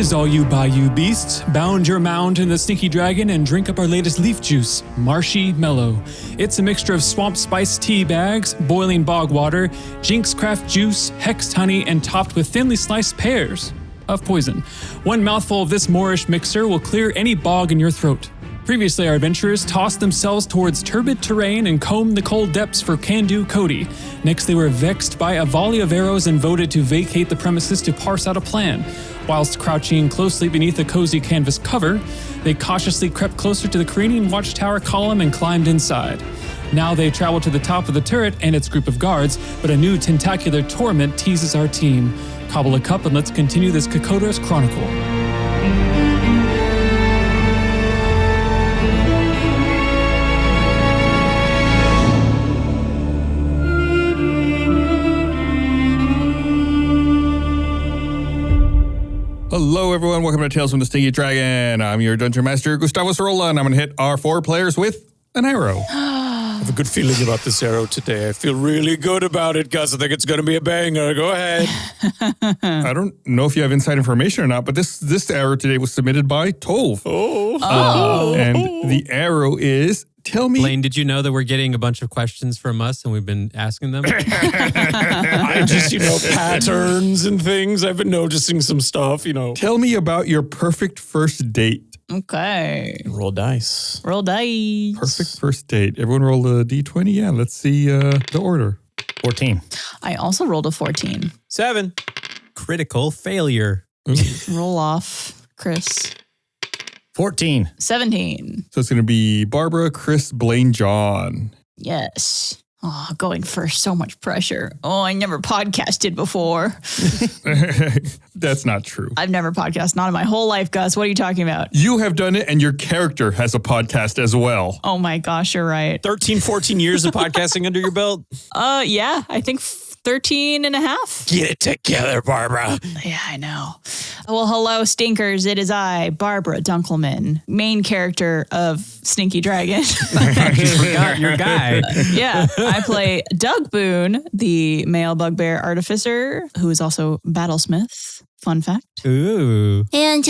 Cheers, all you bayou beasts. Bound your mound in the Stinky Dragon and drink up our latest leaf juice, Marshy Mellow. It's a mixture of swamp spice tea bags, boiling bog water, Jinx craft juice, hexed honey, and topped with thinly sliced pears of poison. One mouthful of this Moorish mixer will clear any bog in your throat. Previously, our adventurers tossed themselves towards turbid terrain and combed the cold depths for Can-Do Cody. Next, they were vexed by a volley of arrows and voted to vacate the premises to parse out a plan. Whilst crouching closely beneath a cozy canvas cover, they cautiously crept closer to the careening watchtower column and climbed inside. Now they travel to the top of the turret and its group of guards, but a new tentacular torment teases our team. Cobble a cup and let's continue this Kokoto's Chronicle. Hello, everyone. Welcome to Tales from the Stinky Dragon. I'm your Dungeon Master, Gustavo Sorola, and I'm going to hit our 4 players with an arrow. I have a good feeling about this arrow today. I feel really good about it, Gus. I think it's going to be a banger. Go ahead. I don't know if you have inside information or not, but this arrow today was submitted by Tove. And the arrow is... Tell me. Blaine, did you know that we're getting a bunch of questions from us and we've been asking them? I just, patterns and things. I've been noticing some stuff, Tell me about your perfect first date. Okay. Roll dice. Roll dice. Perfect first date. Everyone roll a d20. Yeah, let's see the order. 14. I also rolled a 14. 7. Critical failure. Roll off, Chris. 14. 17. So it's going to be Barbara, Chris, Blaine, John. Yes. Oh, going first, so much pressure. Oh, I never podcasted before. That's not true. I've never podcasted, not in my whole life, Gus. What are you talking about? You have done it, and your character has a podcast as well. Oh my gosh, you're right. 13, 14 years of podcasting under your belt? Yeah, I think 13 and a half. Get it together, Barbara. Yeah, I know. Well, hello, stinkers. It is I, Barbara Dunkelman, main character of Stinky Dragon. You forgot your guy. Yeah, I play Doug Boone, the male bugbear artificer, who is also Battlesmith. Fun fact. Ooh. And,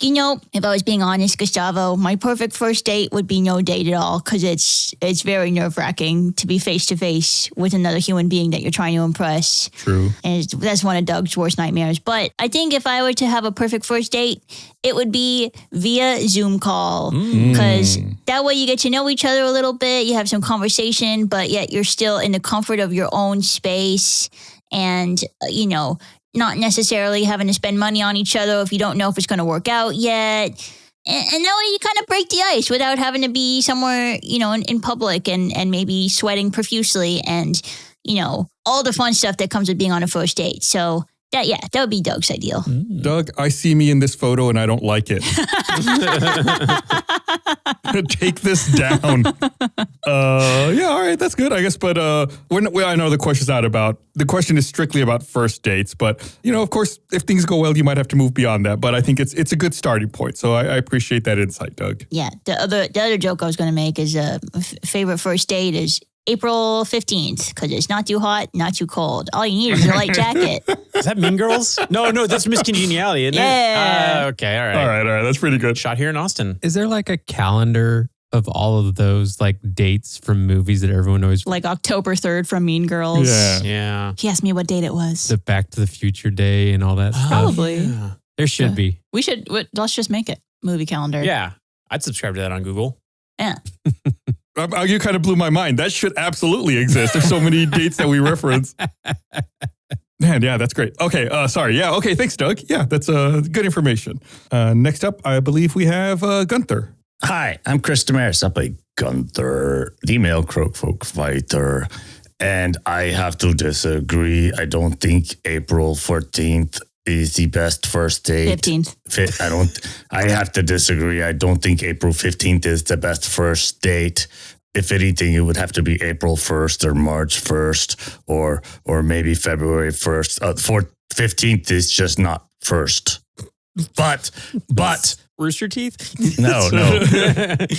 if I was being honest, Gustavo, my perfect first date would be no date at all because it's very nerve-wracking to be face-to-face with another human being that you're trying to impress. True. And that's one of Doug's worst nightmares. But I think if I were to have a perfect first date, it would be via Zoom call because that way you get to know each other a little bit, you have some conversation, but yet you're still in the comfort of your own space and, not necessarily having to spend money on each other if you don't know if it's going to work out yet. And that way you kind of break the ice without having to be somewhere, in public and maybe sweating profusely and, all the fun stuff that comes with being on a first date. So that would be Doug's ideal. Doug, I see me in this photo and I don't like it. Take this down. Yeah, all right, that's good, I guess. But I know the question is strictly about first dates. But, of course, if things go well, you might have to move beyond that. But I think it's a good starting point. So I appreciate that insight, Doug. Yeah, the other joke I was going to make is favorite first date is April 15th, because it's not too hot, not too cold. All you need is a light jacket. Is that Mean Girls? No, that's Miss Congeniality, isn't it? Yeah. Okay, all right. All right, that's pretty good. Shot here in Austin. Is there like a calendar of all of those like dates from movies that everyone always... Like October 3rd from Mean Girls. Yeah. He asked me what date it was. The Back to the Future Day and all that stuff? Probably. Yeah. There should be. Let's just make it. Movie calendar. Yeah. I'd subscribe to that on Google. Yeah. You kind of blew my mind. That should absolutely exist. There's so many dates that we reference. Man, yeah, that's great. Okay, sorry. Yeah, okay, thanks, Doug. Yeah, that's good information. Next up, I believe we have Gunther. Hi, I'm Chris Demarais. I play Gunther, the male Croakfolk fighter. And I have to disagree. I don't think April 14th is the best first date. 15th. I have to disagree. I don't think April 15th is the best first date. If anything, it would have to be April 1st or March 1st or maybe February 1st. 15th is just not first. But Rooster Teeth? No.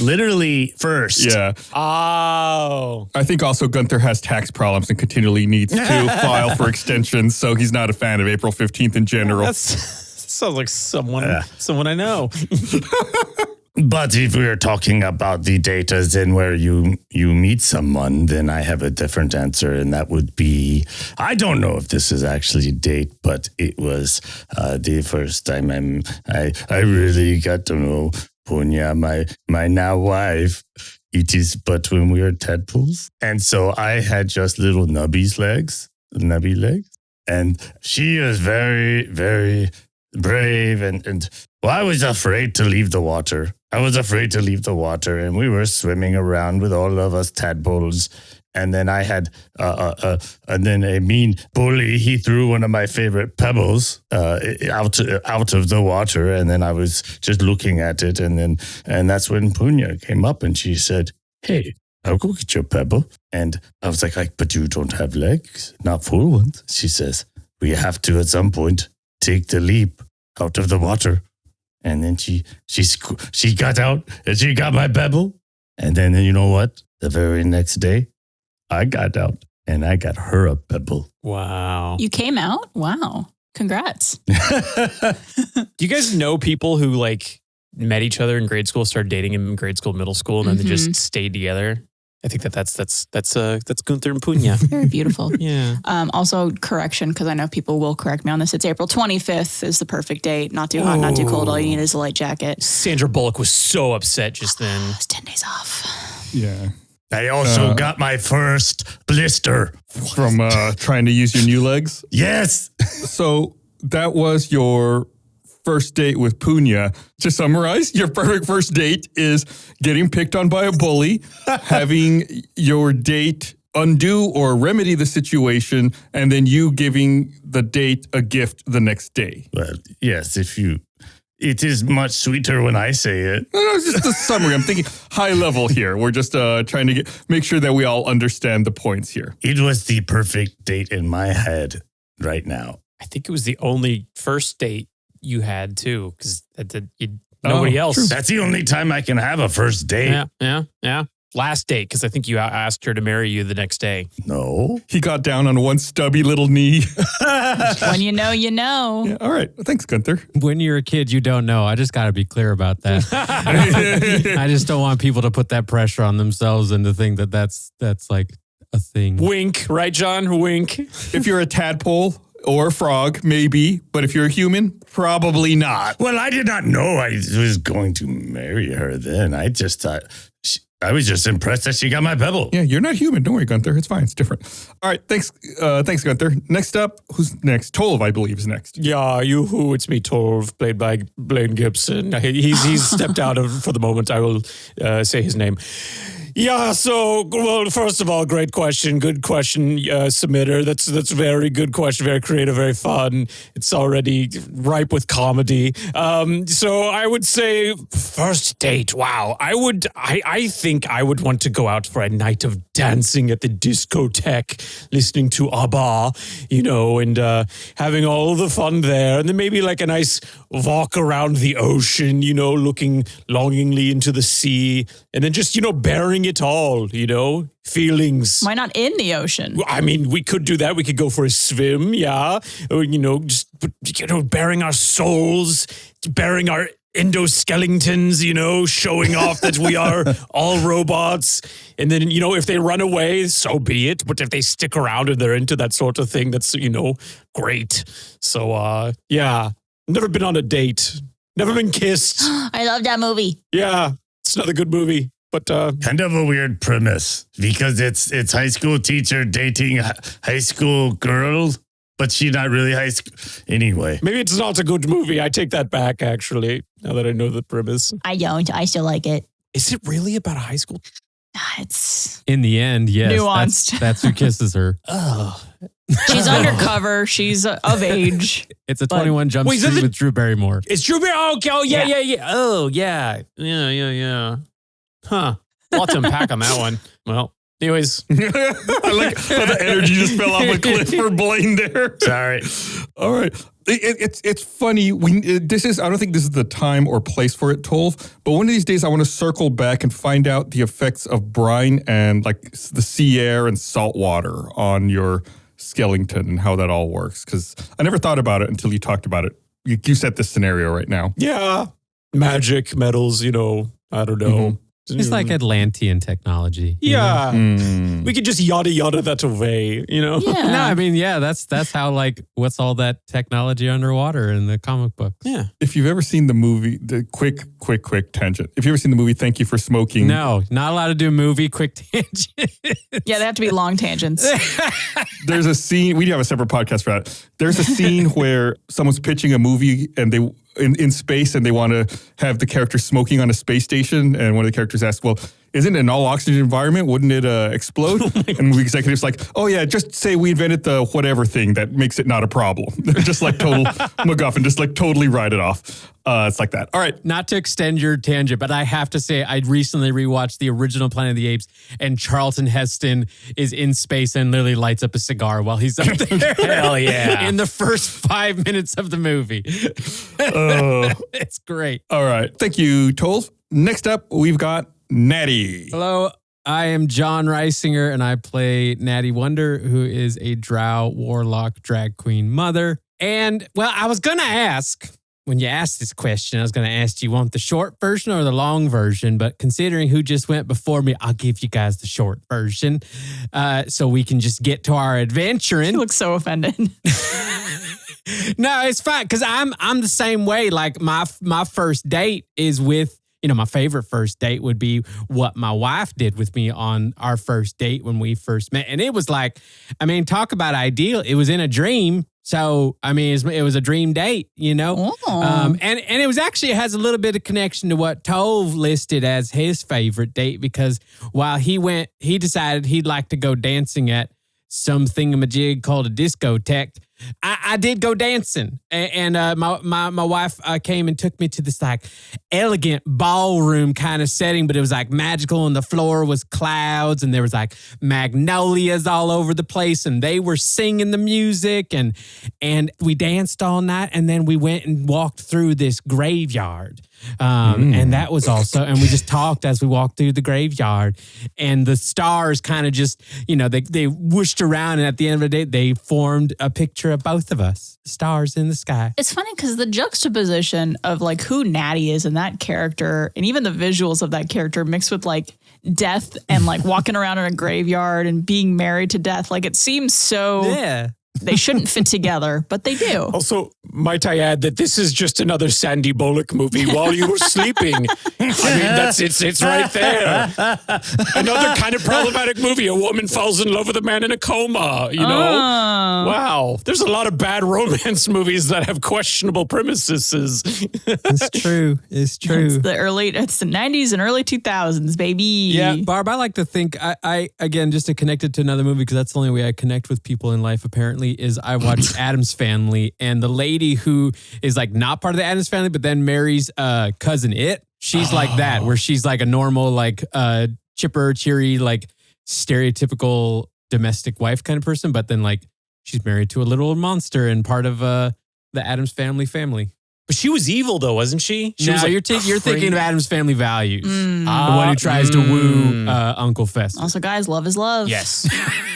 Literally first. Yeah. Oh. I think also Gunther has tax problems and continually needs to file for extensions, so he's not a fan of April 15th in general. That's Sounds like someone I know. But if we are talking about the date as in where you meet someone, then I have a different answer, and that would be, I don't know if this is actually a date, but it was the first time I really got to know Punya, my now wife. It is but when we were tadpoles. And so I had just little nubby legs, and she was very, very brave, and well, I was afraid to leave the water. And we were swimming around with all of us tadpoles. And then I had, and then a mean bully, he threw one of my favorite pebbles out of the water. And then I was just looking at it. And that's when Punya came up and she said, "Hey, I'll go get your pebble." And I was like, "But you don't have legs, not full ones." She says, "We have to at some point take the leap out of the water." And then she got out and she got my pebble. And then you know what? The very next day, I got out and I got her a pebble. Wow. You came out? Wow. Congrats. Do you guys know people who like met each other in grade school, started dating in grade school, middle school, and then they just stayed together? I think that's Gunther and Punya. Very beautiful. Yeah. Also, correction, because I know people will correct me on this. It's April 25th is the perfect date. Not too hot, not too cold. All you need is a light jacket. Sandra Bullock was so upset just then. It's 10 days off. Yeah. I also got my first blister. From trying to use your new legs? Yes. So that was your first date with Punya. To summarize, your perfect first date is getting picked on by a bully, having your date undo or remedy the situation, and then you giving the date a gift the next day. Well, yes, it is much sweeter when I say it. No, it's just a summary. I'm thinking high level here. We're just trying to make sure that we all understand the points here. It was the perfect date in my head right now. I think it was the only first date you had too, because nobody else. True. That's the only time I can have a first date. Yeah. Last date, because I think you asked her to marry you the next day. No. He got down on one stubby little knee. When you know, you know. Yeah, all right. Thanks, Gunther. When you're a kid, you don't know. I just got to be clear about that. I just don't want people to put that pressure on themselves and to think that that's like a thing. Wink, right, John? Wink. If you're a tadpole or a frog, maybe. But if you're a human, probably not. Well, I did not know I was going to marry her then. I just thought... I was just impressed that she got my pebble. Yeah, you're not human. Don't worry, Gunther. It's fine. It's different. All right. Thanks, Gunther. Next up, who's next? Tolv, I believe, is next. Yeah, yoo-hoo, it's me, Tolv, played by Blaine Gibson. He's stepped out for the moment. I will say his name. Yeah, so, well, first of all, great question. Good question, submitter. That's a very good question, very creative, very fun. It's already ripe with comedy. So I would say first date. Wow. I think I would want to go out for a night of dancing at the discotheque, listening to ABBA, and having all the fun there. And then maybe like a nice walk around the ocean, looking longingly into the sea. And then just, bearing it all, feelings. Why not in the ocean? I mean, we could do that. We could go for a swim, yeah. Or, just, bearing our souls, bearing our endoskeletons, showing off that we are all robots. And then, if they run away, so be it. But if they stick around and they're into that sort of thing, that's, great. So, yeah, never been on a date. Never been kissed. I love that movie. Yeah, it's another good movie. But kind of a weird premise because it's high school teacher dating high school girls, but she's not really high school. Anyway. Maybe it's not a good movie. I take that back, actually, now that I know the premise. I don't. I still like it. Is it really about a high school? It's in the end, yes. Nuanced. That's who kisses her. Oh. She's undercover. She's of age. It's a 21 Jump Street with Drew Barrymore. It's Drew Barrymore. Okay. Oh, yeah. Oh, yeah. Yeah. Huh. Lots to unpack on that one. Well, anyways. I like how the energy just fell off a cliff for Blaine there. Sorry. All right. It's funny. I don't think this is the time or place for it, Tolv, but one of these days I want to circle back and find out the effects of brine and like the sea air and salt water on your skeleton and how that all works. Because I never thought about it until you talked about it you set this scenario right now. Yeah. Magic, metals, I don't know. It's like Atlantean technology. Yeah. Mm. We could just yada that away, Yeah. No, I mean, yeah, that's how what's all that technology underwater in the comic books? Yeah. If you've ever seen the movie, the quick tangent. If you've ever seen the movie Thank You for Smoking. No, not allowed to do movie quick tangent. Yeah, they have to be long tangents. There's a scene, we do have a separate podcast for that. There's a scene where someone's pitching a movie and they in space and they want to have the character smoking on a space station, and one of the characters asks, well, isn't it an all oxygen environment? Wouldn't it explode? And the executive's like, oh yeah, just say we invented the whatever thing that makes it not a problem. Just like total MacGuffin, just like totally write it off. It's like that. All right. Not to extend your tangent, but I have to say, I recently rewatched the original Planet of the Apes, and Charlton Heston is in space and literally lights up a cigar while he's up there. Hell yeah. In the first 5 minutes of the movie. It's great. All right. Thank you, Tolv. Next up, we've got Natty. Hello, I am John Reisinger, and I play Natty Wonder, who is a drow warlock drag queen mother. And, well, I was going to ask, when you asked this question, I was going to ask, do you want the short version or the long version? But considering who just went before me, I'll give you guys the short version so we can just get to our adventuring. You look so offended. No, it's fine, because I'm the same way. Like, my first date is with, my favorite first date would be what my wife did with me on our first date when we first met. And it was like, talk about ideal. It was in a dream. So, it was a dream date, And it was actually, it has a little bit of connection to what Tove listed as his favorite date, because while he decided he'd like to go dancing at some thingamajig called a discotheque. I did go dancing, and my wife came and took me to this like elegant ballroom kind of setting, but it was like magical, and the floor was clouds, and there was like magnolias all over the place, and they were singing the music, and we danced all night, and then we went and walked through this graveyard. And that was also, and we just talked as we walked through the graveyard, and the stars kind of just, they whooshed around, and at the end of the day, they formed a picture of both of us, stars in the sky. It's funny because the juxtaposition of like who Natty is and that character, and even the visuals of that character mixed with like death and like walking around in a graveyard and being married to death, like it seems so... Yeah. They shouldn't fit together, but they do. Also, might I add that this is just another Sandy Bullock movie while you were sleeping. It's right there. Another kind of problematic movie. A woman falls in love with a man in a coma, Wow. There's a lot of bad romance movies that have questionable premises. It's true. It's true. It's the 90s and early 2000s, baby. Yeah, Barb, I like to think, I again, just to connect it to another movie, because that's the only way I connect with people in life, apparently, is I watched Addams Family, and the lady who is like not part of the Addams Family, but then marries cousin It. She's like that, where she's like a normal, like chipper, cheery, like stereotypical domestic wife kind of person, but then like she's married to a little monster and part of the Addams family. But she was evil, though, wasn't she? No, was you're thinking of Addams Family Values. The one who tries to woo Uncle Fester. Also, guys, love is love. Yes.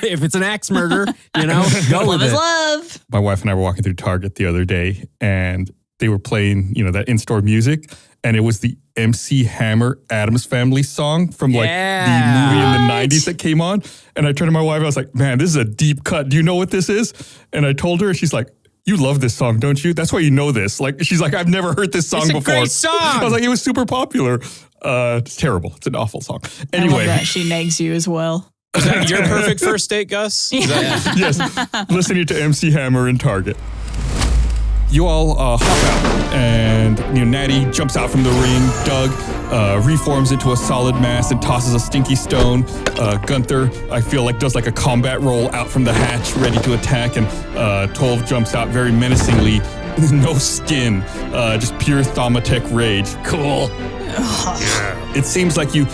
If it's an axe murder, go love with is it. love. My wife and I were walking through Target the other day, and they were playing, that in-store music, and it was the MC Hammer Addams Family song from like the movie in the 90s that came on. And I turned to my wife, I was like, man, this is a deep cut. Do you know what this is? And I told her, and she's like, you love this song, don't you? That's why you know this. Like, she's like, I've never heard this song before. It's a great song. I was like, it was super popular. It's terrible. It's an awful song. Anyway. I love that she nags you as well. Is that your perfect first date, Gus? Yes. Listening to MC Hammer in Target. You all hop out, and Natty jumps out from the ring. Doug reforms into a solid mass and tosses a stinky stone. Gunther, I feel like, does like a combat roll out from the hatch, ready to attack, and Tolv jumps out very menacingly. No skin, just pure Thaumatek rage. Cool. It seems like you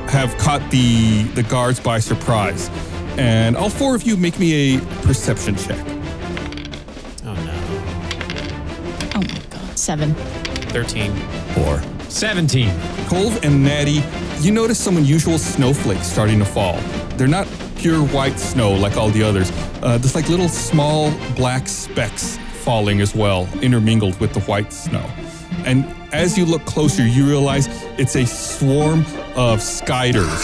have caught the guards by surprise, and all four of you make me a perception check. 7. 13. 4. 17. Tolv and Natty, you notice some unusual snowflakes starting to fall. They're not pure white snow like all the others. There's like little small black specks falling as well, intermingled with the white snow. And as you look closer, you realize it's a swarm of skyders.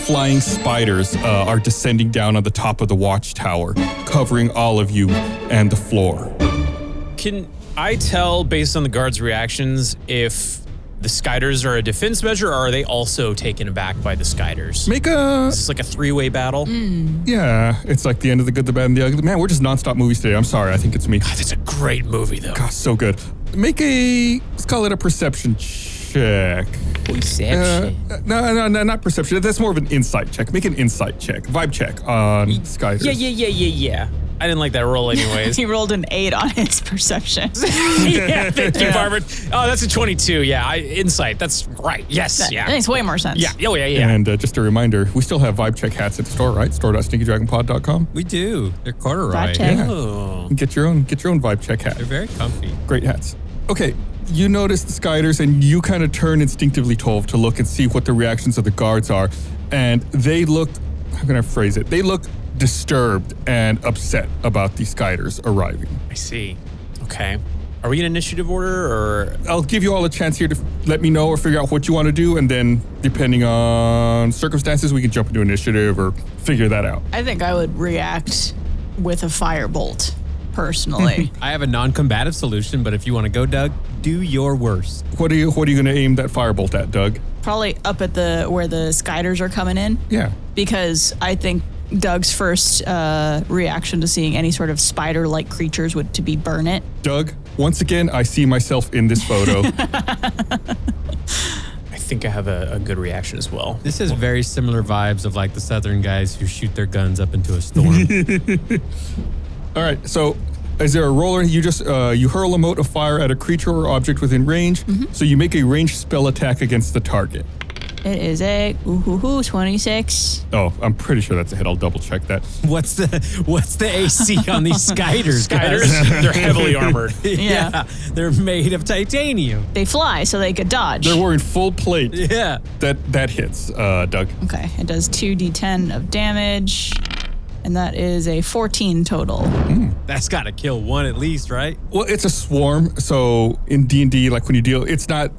Flying spiders are descending down on the top of the watchtower, covering all of you and the floor. Can I tell, based on the guards' reactions, if the skyders are a defense measure, or are they also taken aback by the skyders? Make a... Is this like a three-way battle? Yeah, it's like the end of the good, the bad, and the ugly. Man, we're just nonstop movies today. I'm sorry, I think it's me. God, that's a great movie, though. God, so good. Make a... Let's call it a perception check. Perception. No, not perception. That's more of an insight check. Make an insight check. Vibe check on skyders. Yeah. I didn't like that roll anyways. He rolled an 8 on his perception. Yeah, thank you, Barbara. Oh, that's a 22. Yeah, insight. That's right. Yes, That yeah. makes way more sense. Yeah, oh, yeah. And just a reminder, we still have vibe check hats at the store, right? Store.stinkydragonpod.com. We do. They're corduroy. Vibe check. Yeah. Oh. Get your own vibe check hat. They're very comfy. Great hats. Okay, you notice the skyders and you kind of turn instinctively, Tove, to look and see what the reactions of the guards are. And they look, how can I phrase it? They look disturbed and upset about the skyders arriving. I see. Okay. Are we in initiative order, or? I'll give you all a chance here to let me know or figure out what you want to do, and then depending on circumstances, we can jump into initiative or figure that out. I think I would react with a firebolt, personally. I have a non-combative solution, but if you want to go, Doug, do your worst. What are you going to aim that firebolt at, Doug? Probably up at where the skyders are coming in, Yeah. because I think Doug's first reaction to seeing any sort of spider-like creatures would to be burn it. Doug, once again, I see myself in this photo. I think I have a good reaction as well. This is very similar vibes of like the southern guys who shoot their guns up into a storm. All right, so is there a roller? You just you hurl a mote of fire at a creature or object within range. So you make a ranged spell attack against the target. It is a 26. Oh, I'm pretty sure that's a hit. I'll double check that. What's the AC on these skyders? Skyders, they're heavily armored. Yeah. They're made of titanium. They fly, so they could dodge. They're wearing full plate. Yeah. That hits, Doug. Okay, it does 2d10 of damage, and that is a 14 total. That's got to kill one at least, right? Well, it's a swarm, so in D&D, like when you deal, it's not,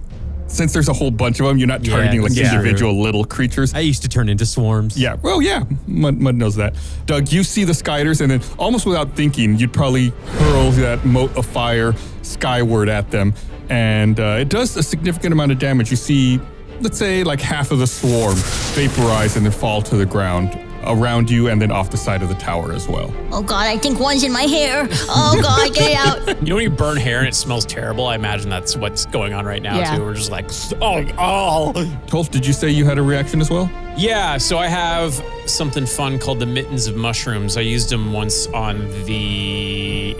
since there's a whole bunch of them, you're not targeting like that's individual little creatures. I used to turn into swarms. Yeah, well, yeah, Mud knows that. Doug, you see the skyders, and then almost without thinking, you'd probably hurl that mote of fire skyward at them, and it does a significant amount of damage. You see, let's say, like half of the swarm vaporize and then fall to the ground around you and then off the side of the tower as well. Oh God, I think one's in my hair. Oh God, get it out. You know when you burn hair and it smells terrible? I imagine that's what's going on right now, Yeah. too. We're just like, oh. Tolf, did you say you had a reaction as well? Yeah, so I have something fun called the Mittens of Mushrooms. I used them once on the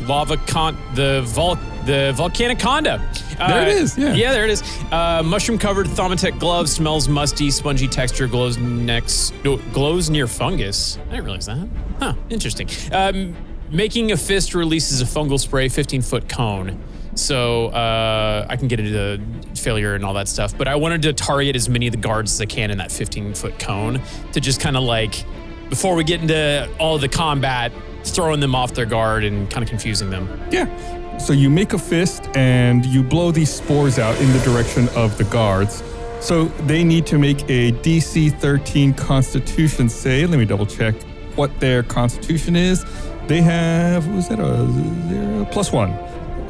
Volcaniconda. There it is, yeah. Yeah, there it is. Mushroom-covered Thaumatek gloves, smells musty, spongy texture, glows near fungus. I didn't realize that. Huh, interesting. Making a fist releases a fungal spray, 15-foot cone. So I can get into failure and all that stuff. But I wanted to target as many of the guards as I can in that 15-foot cone to just kind of like, before we get into all the combat, throwing them off their guard and kind of confusing them. Yeah. So you make a fist and you blow these spores out in the direction of the guards. So they need to make a DC 13 Constitution save. Let me double check what their Constitution is. They have, was that a 0? +1.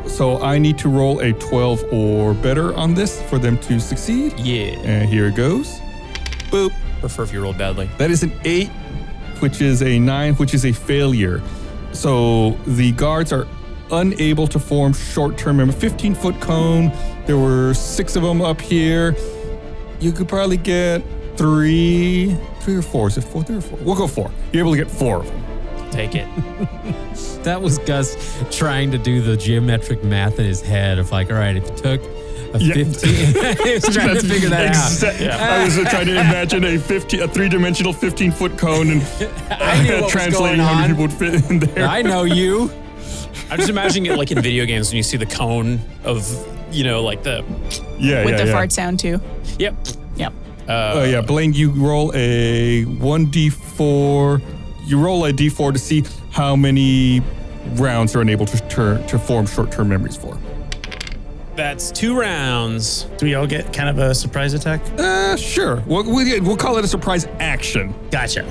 So I need to roll a 12 or better on this for them to succeed. Yeah. And here it goes. Boop. Prefer if you roll badly. That is an 8, which is a 9, which is a failure. So the guards are unable to form short-term memory. 15-foot cone. There were 6 of them up here. You could probably get 3 or 4. Is it 4? 3 or 4? We'll go 4. You're able to get 4 of them. Take it. That was Gus trying to do the geometric math in his head of like, all right, if you took a 15, he was trying to figure that out. I was trying to imagine a 3-dimensional 15-foot cone and I knew what was translating going how many on. people would fit in there. I know you. I'm just imagining it like in video games when you see the cone of, like the... With the fart sound, too. Yep. Yep. Yeah, Blaine, you roll a 1d4. You roll a d4 to see how many rounds are unable to form short-term memories for. That's 2 rounds. Do we all get kind of a surprise attack? Sure. We'll call it a surprise action. Gotcha.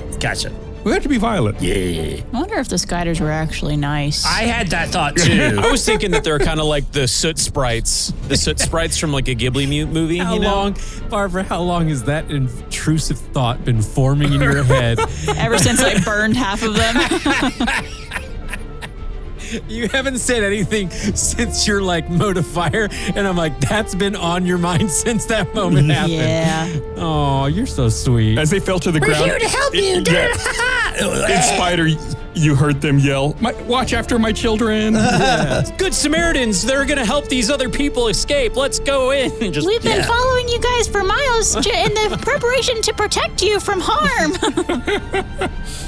We have to be violent. Yeah. I wonder if the Skyders were actually nice. I had that thought too. I was thinking that they're kind of like the soot sprites. The soot sprites from like a Ghibli movie, How you know? long, Barbara, how long has that intrusive thought been forming in your head? Ever since I burned half of them. You haven't said anything since your like modifier, and I'm like, that's been on your mind since that moment happened. Yeah. Oh, you're so sweet. As they fell to the ground. We're here to help you. In Spider, you heard them yell, watch after my children. Good Samaritans, they're going to help these other people escape. Let's go in. We've been following you guys for miles in the preparation to protect you from harm.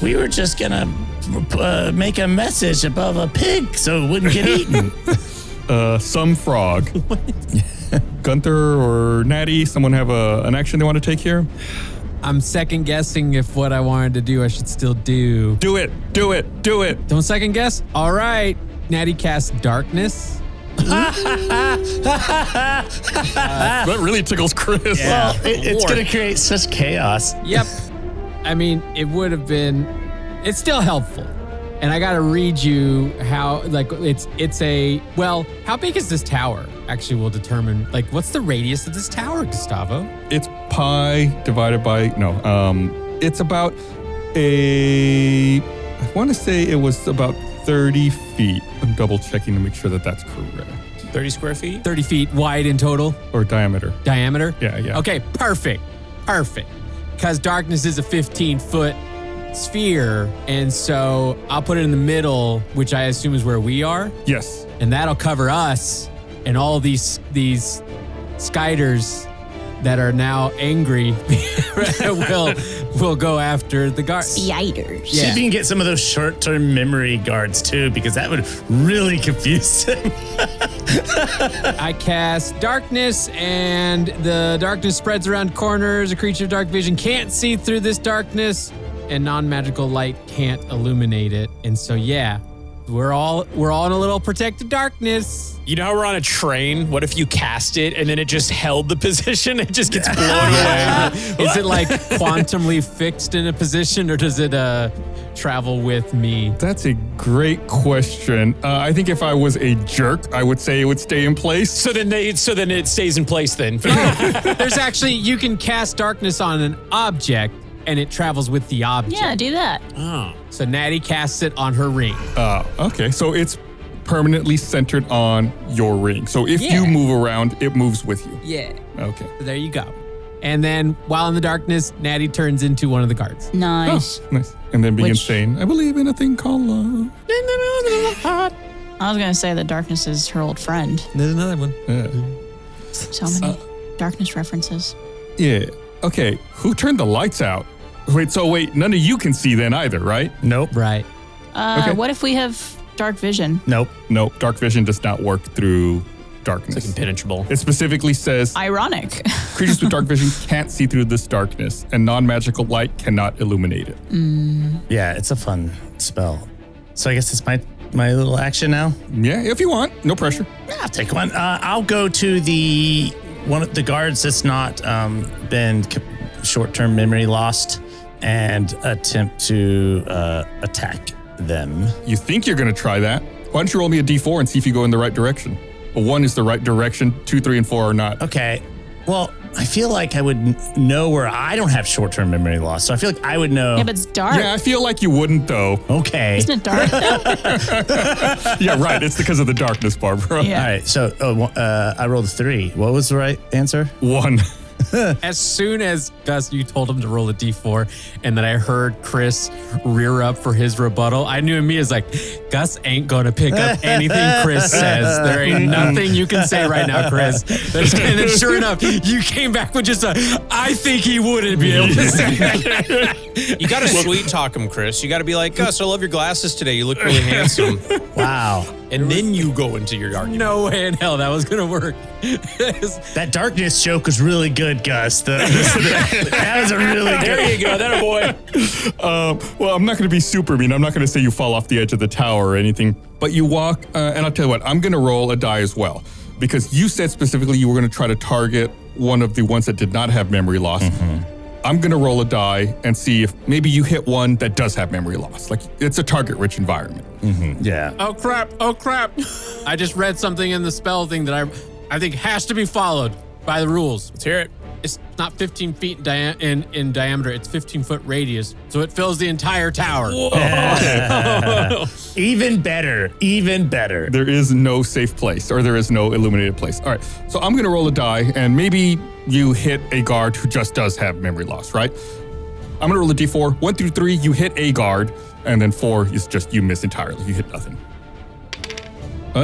We were just gonna make a message above a pig so it wouldn't get eaten. Some frog. Gunther or Natty, someone have an action they want to take here? I'm second guessing if what I wanted to do I should still do. Do it. Don't second guess? All right. Natty casts darkness. That really tickles Chris. Yeah, it's gonna create such chaos. Yep. I mean, it would have been, it's still helpful. And I got to read you how, like, how big is this tower? Actually will determine, like, what's the radius of this tower, Gustavo? It's pi divided by, it's about I want to say it was about 30 feet. I'm double checking to make sure that that's correct. 30 square feet? 30 feet wide in total? Or diameter. Diameter? Yeah. Okay, perfect. Because darkness is a 15-foot sphere, and so I'll put it in the middle, which I assume is where we are, Yes. and that'll cover us and all these Skyders that are now angry will go after the guards. Spiders. See if you can get some of those short-term memory guards too, because that would really confuse them. I cast darkness, and the darkness spreads around corners. A creature of dark vision can't see through this darkness, and non-magical light can't illuminate it. And so, yeah, we're all in a little protected darkness. You know how we're on a train? What if you cast it and then it just held the position? It just gets blown away. Is it like quantumly fixed in a position, or does it travel with me? That's a great question. I think if I was a jerk, I would say it would stay in place. So then it stays in place then. There's actually, you can cast darkness on an object and it travels with the object. Yeah, do that. Oh. So Natty casts it on her ring. Okay, so it's permanently centered on your ring. So if you move around, it moves with you. Yeah. Okay. So there you go. And then while in the darkness, Natty turns into one of the guards. Nice. Oh, nice. And then begins saying, I believe in a thing called love. I was going to say that darkness is her old friend. There's another one. So many darkness references. Yeah. Okay, who turned the lights out? Wait, none of you can see then either, right? Nope. Right. Okay. What if we have dark vision? Nope. No, dark vision does not work through darkness. It's like impenetrable. It specifically says Ironic. creatures with dark vision can't see through this darkness, and non-magical light cannot illuminate it. Yeah, it's a fun spell. So I guess it's my little action now. Yeah, if you want, no pressure. Yeah, I'll take one. I'll go to one of the guards that's not been short-term memory lost and attempt to attack them. You think you're going to try that? Why don't you roll me a d4 and see if you go in the right direction? Well, 1 is the right direction, 2, 3, and 4 are not. Okay. Well, I feel like I would know where I don't have short-term memory loss, so I feel like I would know. Yeah, but it's dark. Yeah, I feel like you wouldn't, though. Okay. Isn't it dark though? Yeah, right. It's because of the darkness, Barbara. Yeah. All right. So I rolled a 3. What was the right answer? 1. As soon as Gus, you told him to roll a d4, and then I heard Chris rear up for his rebuttal, I knew in me is like, Gus ain't gonna pick up anything Chris says. There ain't nothing you can say right now, Chris. And then sure enough, you came back with just I think he wouldn't be able to say that. You got to sweet talk him, Chris. You got to be like, Gus, I love your glasses today. You look really handsome. Wow. and then you go into your argument. No way in hell that was gonna work. That darkness joke was really good, Gus. That was a really good. There you go, that boy. Well, I'm not going to be super mean. I'm not going to say you fall off the edge of the tower or anything, but you walk, and I'll tell you what, I'm going to roll a die as well, because you said specifically you were going to try to target one of the ones that did not have memory loss. I'm going to roll a die and see if maybe you hit one that does have memory loss. Like, it's a target-rich environment. Yeah. Oh crap! I just read something in the spell thing that I think has to be followed by the rules. Let's hear it. It's not 15 feet in diameter, it's 15-foot radius, so it fills the entire tower. Even better. There is no safe place, or there is no illuminated place. All right, so I'm going to roll a die, and maybe you hit a guard who just does have memory loss, right? I'm going to roll a d4. 1 through 3, you hit a guard, and then 4 is just you miss entirely. You hit nothing.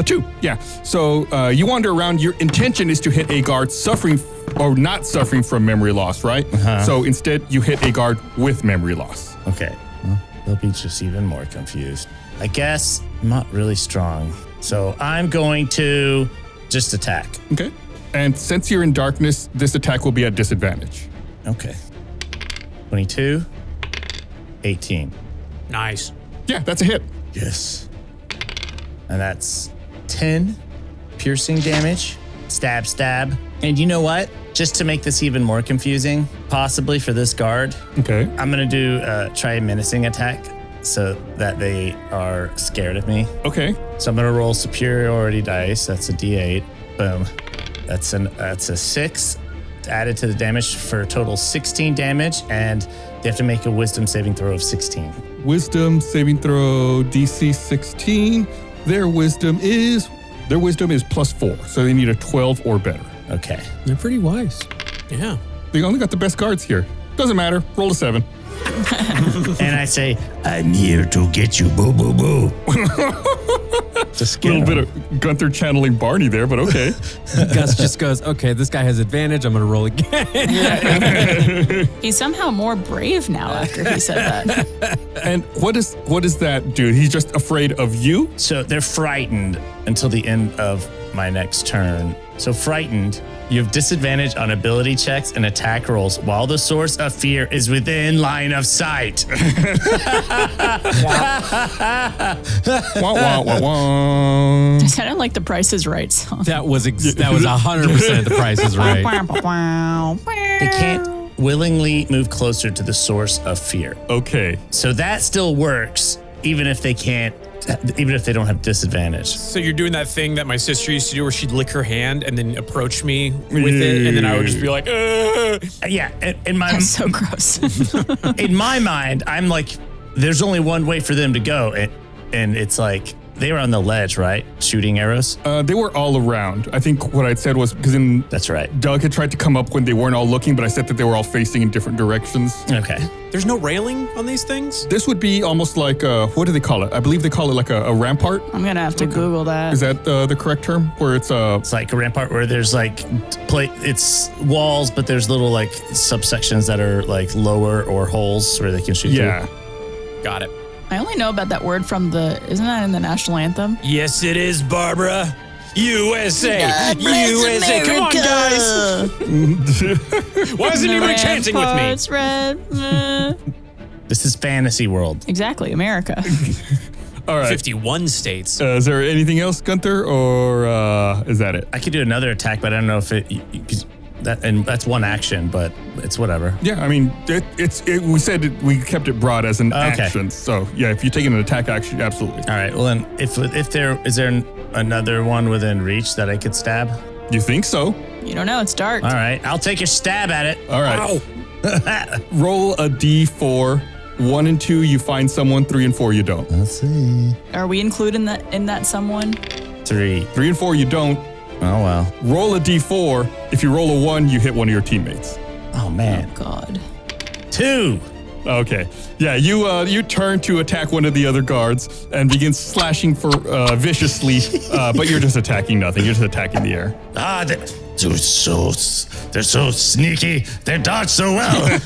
2, yeah. So you wander around. Your intention is to hit a guard suffering or not suffering from memory loss, right? So instead, you hit a guard with memory loss. Okay. Well, they'll be just even more confused. I guess I'm not really strong. So I'm going to just attack. Okay. And since you're in darkness, this attack will be at disadvantage. Okay. 22, 18. Nice. Yeah, that's a hit. Yes. And that's 10 piercing damage. Stab. And you know what? Just to make this even more confusing, possibly for this guard, Okay. I'm going to do try a menacing attack so that they are scared of me. Okay. So I'm going to roll superiority dice. That's a D8. Boom. That's a 6 added to the damage for a total 16 damage, and they have to make a wisdom saving throw of 16. Wisdom saving throw DC 16. Their wisdom is +4, so they need a 12 or better. Okay. They're pretty wise. Yeah. They only got the best guards here. Doesn't matter. Roll a 7. And I say, I'm here to get you, boo, boo, boo. Just A little bit of Gunther channeling Barney there, but okay. Gus just goes, okay, this guy has advantage. I'm going to roll again. He's somehow more brave now after he said that. And what does that do? He's just afraid of you? So they're frightened until the end of my next turn. So frightened, you have disadvantage on ability checks and attack rolls while the source of fear is within line of sight. Wah, wah, wah, wah. It's kind of like the Price is Right song. That was 100% the Price is Right. They can't willingly move closer to the source of fear. Okay. So that still works, even if they don't have disadvantage. So you're doing that thing that my sister used to do where she'd lick her hand and then approach me with it, and then I would just be like, Yeah, in my That's so gross. in my mind, I'm like, there's only one way for them to go, and it's like they were on the ledge, right? Shooting arrows. They were all around. I think what I'd said was because That's right. Doug had tried to come up when they weren't all looking, but I said that they were all facing in different directions. Okay. there's no railing on these things? This would be almost like what do they call it? I believe they call it like a rampart. I'm gonna have to Google that. Is that the correct term? Where it's It's like a rampart where there's like it's walls, but there's little like subsections that are like lower or holes where they can shoot yeah. through. Got it. I only know about that word from isn't that in the national anthem? Yes, it is, Barbara. USA! God bless USA! Come on, guys! Why isn't anybody chanting with me? Ramparts red. This is fantasy world. Exactly, America. All right. 51 states. Is there anything else, Gunther, or is that it? I could do another attack, but I don't know if that's one action, but it's whatever. Yeah, I mean, we said we kept it broad as an Okay. action. So yeah, if you're taking an attack action, absolutely. All right. Well, then, if there is another one within reach that I could stab? You think so? You don't know, it's dark. All right, I'll take a stab at it. All right. Ow. Roll a d4. 1 and 2, you find someone. 3 and 4, you don't. Let's see. Are we included in that someone? 3. 3 and 4, you don't. Oh well. Roll a d4. If you roll a 1, you hit one of your teammates. Oh man. God. 2. Okay. Yeah, you turn to attack one of the other guards and begin slashing viciously, but you're just attacking nothing. You're just attacking the air. They're so sneaky. They dodge so well.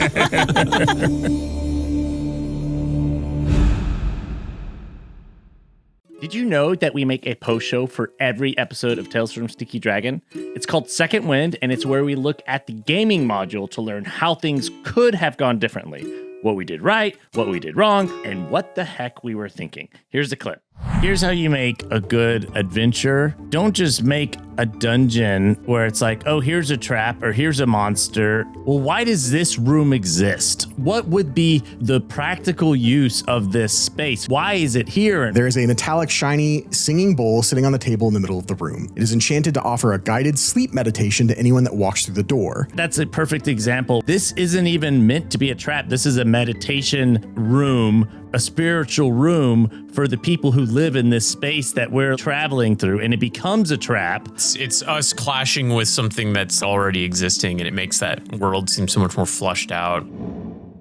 Did you know that we make a post show for every episode of Tales from Sticky Dragon? It's called Second Wind, and it's where we look at the gaming module to learn how things could have gone differently, what we did right, what we did wrong, and what the heck we were thinking. Here's the clip. Here's how you make a good adventure. Don't just make a dungeon where it's like, oh, here's a trap or here's a monster. Well, why does this room exist? What would be the practical use of this space? Why is it here? There is a metallic, shiny, singing bowl sitting on the table in the middle of the room. It is enchanted to offer a guided sleep meditation to anyone that walks through the door. That's a perfect example. This isn't even meant to be a trap. This is a meditation room, a spiritual room for the people who live in this space that we're traveling through, and it becomes a trap. It's us clashing with something that's already existing, and it makes that world seem so much more flushed out.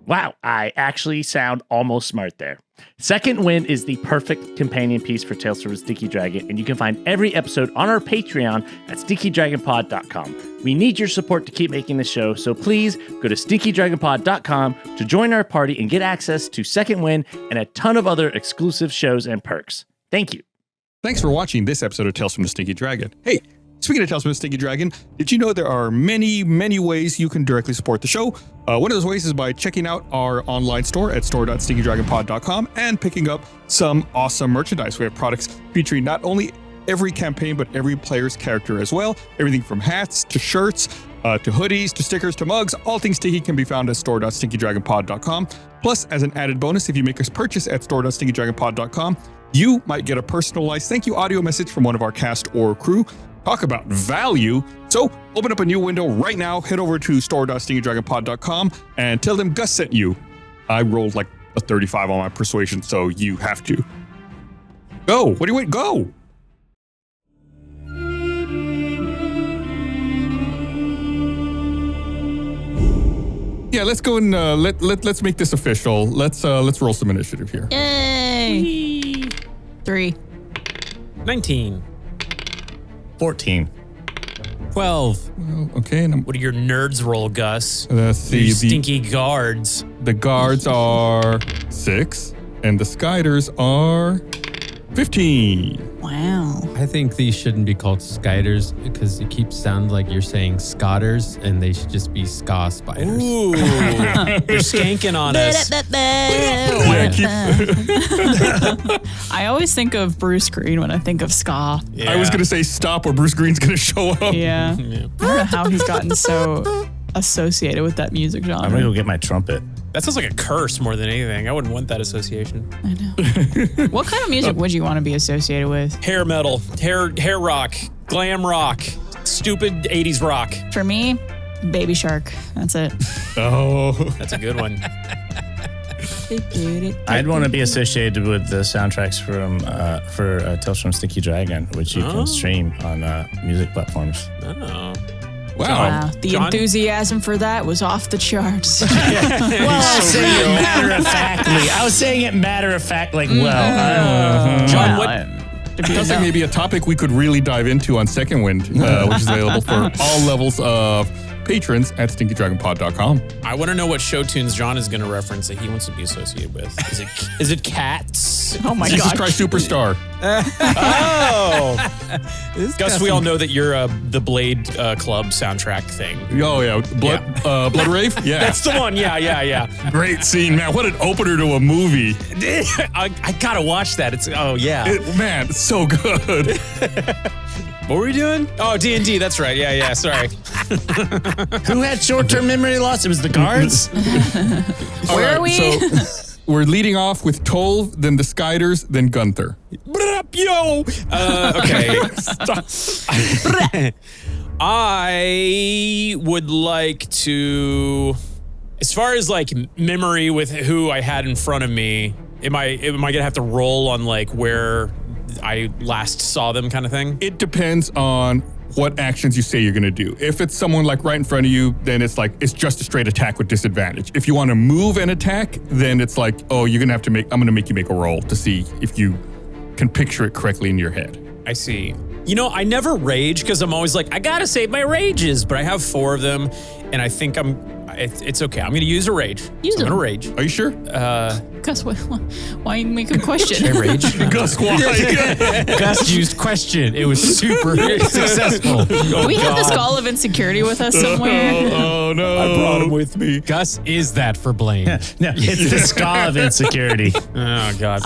Wow, I actually sound almost smart there. Second Wind is the perfect companion piece for Tales from a Sticky Dragon, and you can find every episode on our Patreon at stickydragonpod.com. We need your support to keep making this show, so please go to stickydragonpod.com to join our party and get access to Second Wind and a ton of other exclusive shows and perks. Thank you. Thanks for watching this episode of Tales from the Stinky Dragon. Hey, speaking of Tales from the Stinky Dragon, did you know there are many, many ways you can directly support the show? One of those ways is by checking out our online store at store.stinkydragonpod.com and picking up some awesome merchandise. We have products featuring not only every campaign, but every player's character as well. Everything from hats to shirts, to hoodies, to stickers, to mugs. All things sticky can be found at store.stinkydragonpod.com. Plus, as an added bonus, if you make a purchase at store.stinkydragonpod.com, you might get a personalized thank you audio message from one of our cast or crew. Talk about value. So open up a new window right now, head over to store.stinkydragonpod.com and tell them Gus sent you. I rolled like a 35 on my persuasion, so you have to. Go. What do you wait? Go. Yeah, let's go and let's make this official. Let's roll some initiative here. Yay! 3. 19. 14. 12. Okay. And What do your nerds roll, Gus? let's see. You stinky guards. The guards are 6, and the skyders are 15. Wow. I think these shouldn't be called skyders because it keeps sounding like you're saying scotters, and they should just be ska spiders. Ooh, you're skanking on us. I always think of Bruce Green when I think of ska. Yeah. I was going to say stop or Bruce Green's going to show up. Yeah. I don't know how he's gotten so associated with that music genre. I'm going to go get my trumpet. That sounds like a curse more than anything. I wouldn't want that association. I know. What kind of music would you want to be associated with? Hair metal, hair rock, glam rock, stupid 80s rock. For me, Baby Shark. That's it. Oh. That's a good one. I'd want to be associated with the soundtracks from for Tales from Sticky Dragon, which you can stream on music platforms. Oh. Wow. The John? enthusiasm for that was off the charts. Well, I was saying it matter-of-factly. I was saying it matter-of-fact, like, John, Well, what? Sounds like maybe a topic we could really dive into on Second Wind, which is available for all levels of patrons at stinkydragonpod.com. I want to know what show tunes John is going to reference that he wants to be associated with. Is it Cats? Oh my Jesus God. Christ Superstar. Oh, Gus, we all know that you're the Blade Club soundtrack thing. Oh, yeah. Blood Rave? Yeah. That's the one. Yeah. Great scene, man. What an opener to a movie. I gotta watch that. It's Man, it's so good. What were we doing? Oh, D&D. That's right. Yeah. Sorry. Who had short-term memory loss? It was the guards? Where are we? So we're leading off with Tolv, then the Skyders, then Gunther. Yo. Okay. I would like to, as far as like memory with who I had in front of me, am I gonna have to roll on like where I last saw them kind of thing? It depends on what actions you say you're going to do. If it's someone like right in front of you, then it's just a straight attack with disadvantage. If you want to move and attack, then it's like, oh, I'm going to make you make a roll to see if you can picture it correctly in your head. I see. You know, I never rage because I'm always like, I gotta save my rages, but I have 4 of them, and I think it's okay. I'm going to use a rage. Use I'm going them. to rage. Are you sure? Gus, why you make a question? I rage. Gus, why? Gus used question. It was super successful. We have the skull of insecurity with us somewhere. Oh no! I brought him with me. Gus is that for Blaine. No, it's the ska of insecurity. Oh, God.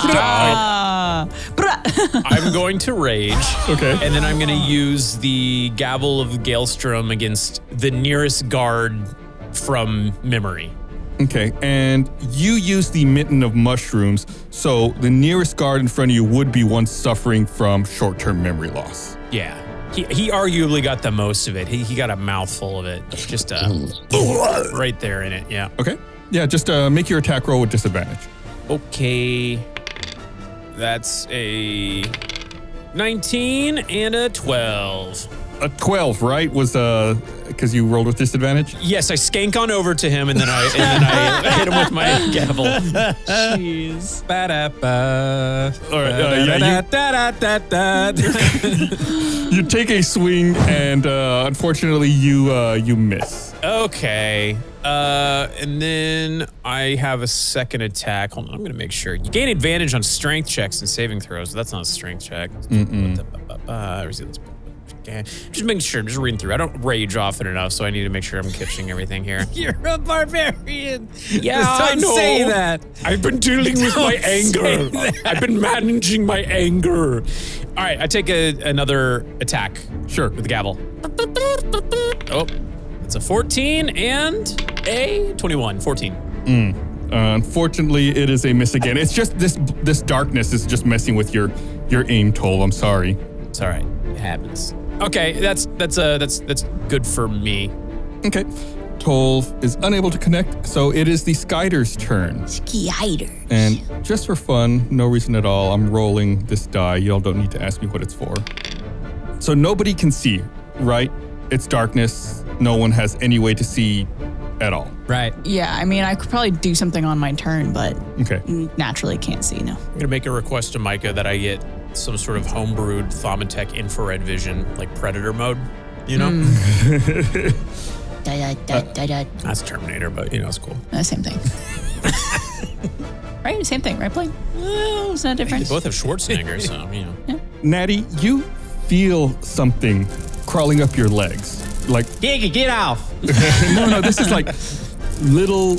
I'm going to rage. Okay. And then I'm going to use the Gavel of Galestrom against the nearest guard from memory. Okay, and you use the Mitten of Mushrooms, so the nearest guard in front of you would be one suffering from short-term memory loss. Yeah. He arguably got the most of it. He got a mouthful of it. Just right there in it. Yeah. Okay. Yeah, just make your attack roll with disadvantage. Okay. That's a 19 and a 12. A 12, right? Was because you rolled with disadvantage? Yes, I skank on over to him and then I hit him with my gavel. Jeez. All right. You take a swing and unfortunately you miss. Okay. And then I have a second attack. Hold on, I'm going to make sure. You gain advantage on strength checks and saving throws. That's not a strength check. Just making sure. I'm just reading through. I don't rage often enough, so I need to make sure I'm catching everything here. You're a barbarian. Yeah, Just I don't know. say that. I've been dealing with my Don't say anger. that. I've been managing my anger. All right, I take another attack. Sure. With the gavel. Oh, it's a 14 and a 21. 14. Unfortunately, it is a miss again. It's just this darkness is just messing with your aim toll. I'm sorry. It's all right. It happens. Okay, that's good for me. Okay. Tolv is unable to connect, so it is the Skyder's turn. Skider. And just for fun, no reason at all, I'm rolling this die. Y'all don't need to ask me what it's for. So nobody can see, right? It's darkness. No one has any way to see at all. Right. Yeah, I mean, I could probably do something on my turn, but Okay. naturally can't see, no. I'm going to make a request to Micah that I get some sort of homebrewed Thaumatech infrared vision, like Predator mode, you know? That's Terminator, but, it's cool. Same thing. Right? Same thing, right, Blaine? Well, it's not different. They both have Schwarzenegger, so, Natty, you feel something crawling up your legs. Like, Giggy, get off. no, this is like little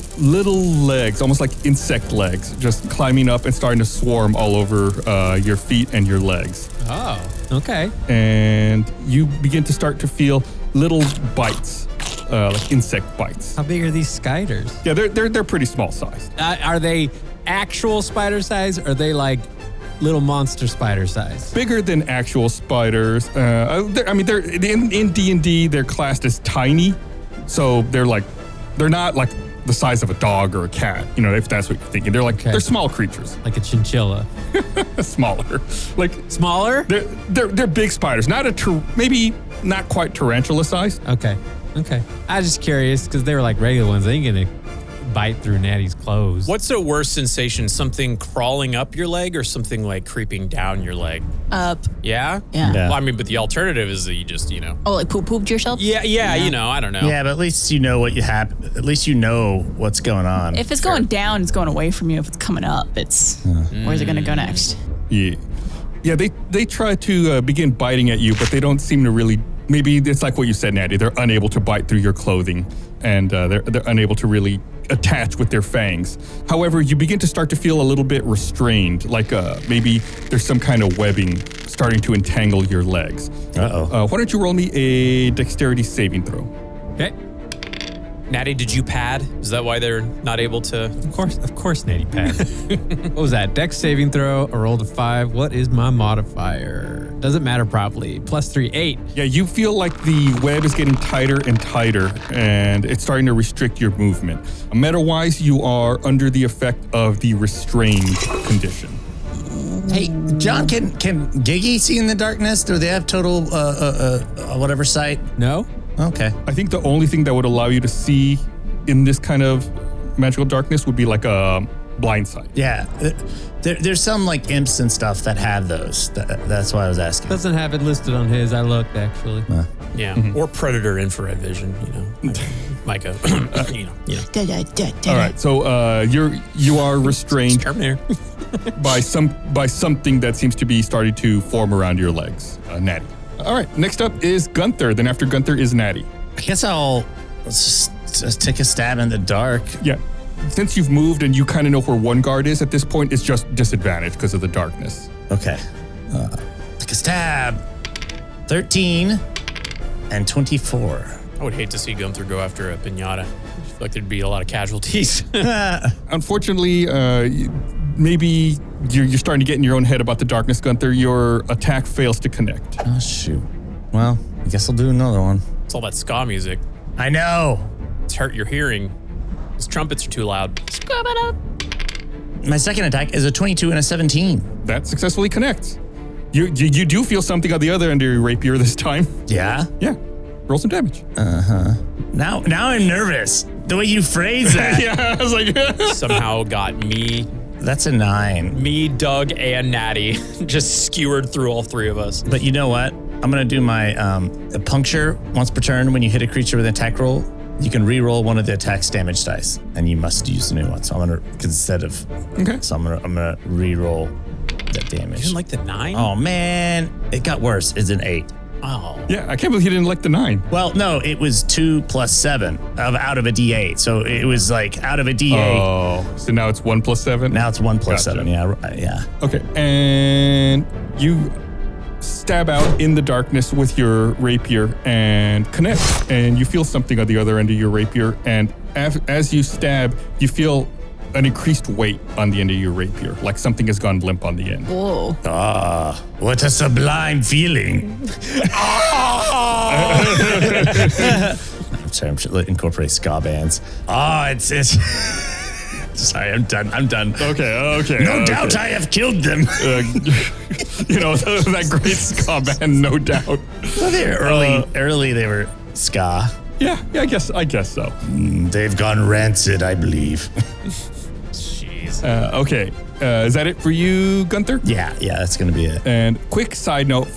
legs, almost like insect legs, just climbing up and starting to swarm all over your feet and your legs. Oh, okay. And you begin to start to feel little bites, like insect bites. How big are these spiders? Yeah, they're pretty small sized. Are they actual spider size or are they like little monster spider size? Bigger than actual spiders. They're in D&D, they're classed as tiny, so they're not like the size of a dog or a cat. If that's what you're thinking, they're small creatures, Like a chinchilla. smaller, like Smaller? they're big spiders, maybe not quite tarantula sized. Okay. I was just curious because they were like regular ones. They ain't gonna bite through Natty's clothes. What's a worse sensation? Something crawling up your leg or something like creeping down your leg? Up. Yeah? Yeah. Yeah. Well, but the alternative is that you just, Oh, like pooped yourself? Yeah, I don't know. Yeah, but at least you know what you have. At least you know what's going on. If it's going down, it's going away from you. If it's coming up, it's where's it going to go next? Yeah, they try to begin biting at you, but they don't seem to really. Maybe it's like what you said, Natty. They're unable to bite through your clothing, and they're unable to really attach with their fangs. However, you begin to start to feel a little bit restrained, like maybe there's some kind of webbing starting to entangle your legs. Uh-oh. Why don't you roll me a dexterity saving throw? Okay. Natty, did you pad? Is that why they're not able to? Of course, Natty pad. What was that? Dex saving throw, a roll to 5. What is my modifier? Doesn't matter probably. +3, 8. Yeah, you feel like the web is getting tighter and tighter, and it's starting to restrict your movement. Meta-wise, you are under the effect of the restrained condition. Hey, John, can Giggy see in the darkness? Do they have total whatever sight? No? Okay. I think the only thing that would allow you to see in this kind of magical darkness would be like a blind sight. Yeah. There's some like imps and stuff that have those. That's why I was asking. Doesn't have it listed on his. I looked actually. Yeah. Or predator infrared vision, Micah. you know. All right, so you are restrained Terminator. by something that seems to be starting to form around your legs. Natty. All right, next up is Gunther. Then after Gunther is Natty. I guess let's just take a stab in the dark. Yeah. Since you've moved and you kind of know where one guard is at this point, it's just disadvantage because of the darkness. Okay. Take a stab. 13 and 24. I would hate to see Gunther go after a pinata. I feel like there'd be a lot of casualties. Unfortunately, maybe you're starting to get in your own head about the darkness, Gunther. Your attack fails to connect. Oh, shoot. Well, I guess I'll do another one. It's all that ska music. I know. It's hurt your hearing. His trumpets are too loud. Scrub it up. My second attack is a 22 and a 17. That successfully connects. You do feel something on the other end of your rapier this time. Yeah? Yeah. Roll some damage. Now I'm nervous. The way you phrase that. Yeah, I was like, Somehow got me, That's a 9. Doug, and Natty just skewered through all three of us. But you know what? I'm going to do my puncture once per turn. When you hit a creature with an attack roll, you can re-roll one of the attack's damage dice, and you must use the new one. So I'm going to, instead of, okay. So I'm gonna re-roll that damage. You didn't like the 9? Oh man, it got worse. It's an 8. Oh. Yeah, I can't believe you didn't like the 9. Well, no, it was 2 plus 7 out of a D8. So it was like out of a D8. Oh, so now it's 1 plus 7? Now it's 1 plus Gotcha. 7. Yeah. Okay, and you stab out in the darkness with your rapier and connect, and you feel something on the other end of your rapier, and as you stab, you feel an increased weight on the end of your rapier, like something has gone limp on the end. Whoa. Ah, what a sublime feeling. I'm sorry, I'm trying to incorporate ska bands. It's sorry, I'm done. Okay. No doubt I have killed them. That great ska band, no doubt. Well, they're early they were ska. Yeah, I guess so. They've gone rancid, I believe. Okay, is that it for you, Gunther? Yeah, that's gonna be it. And quick side note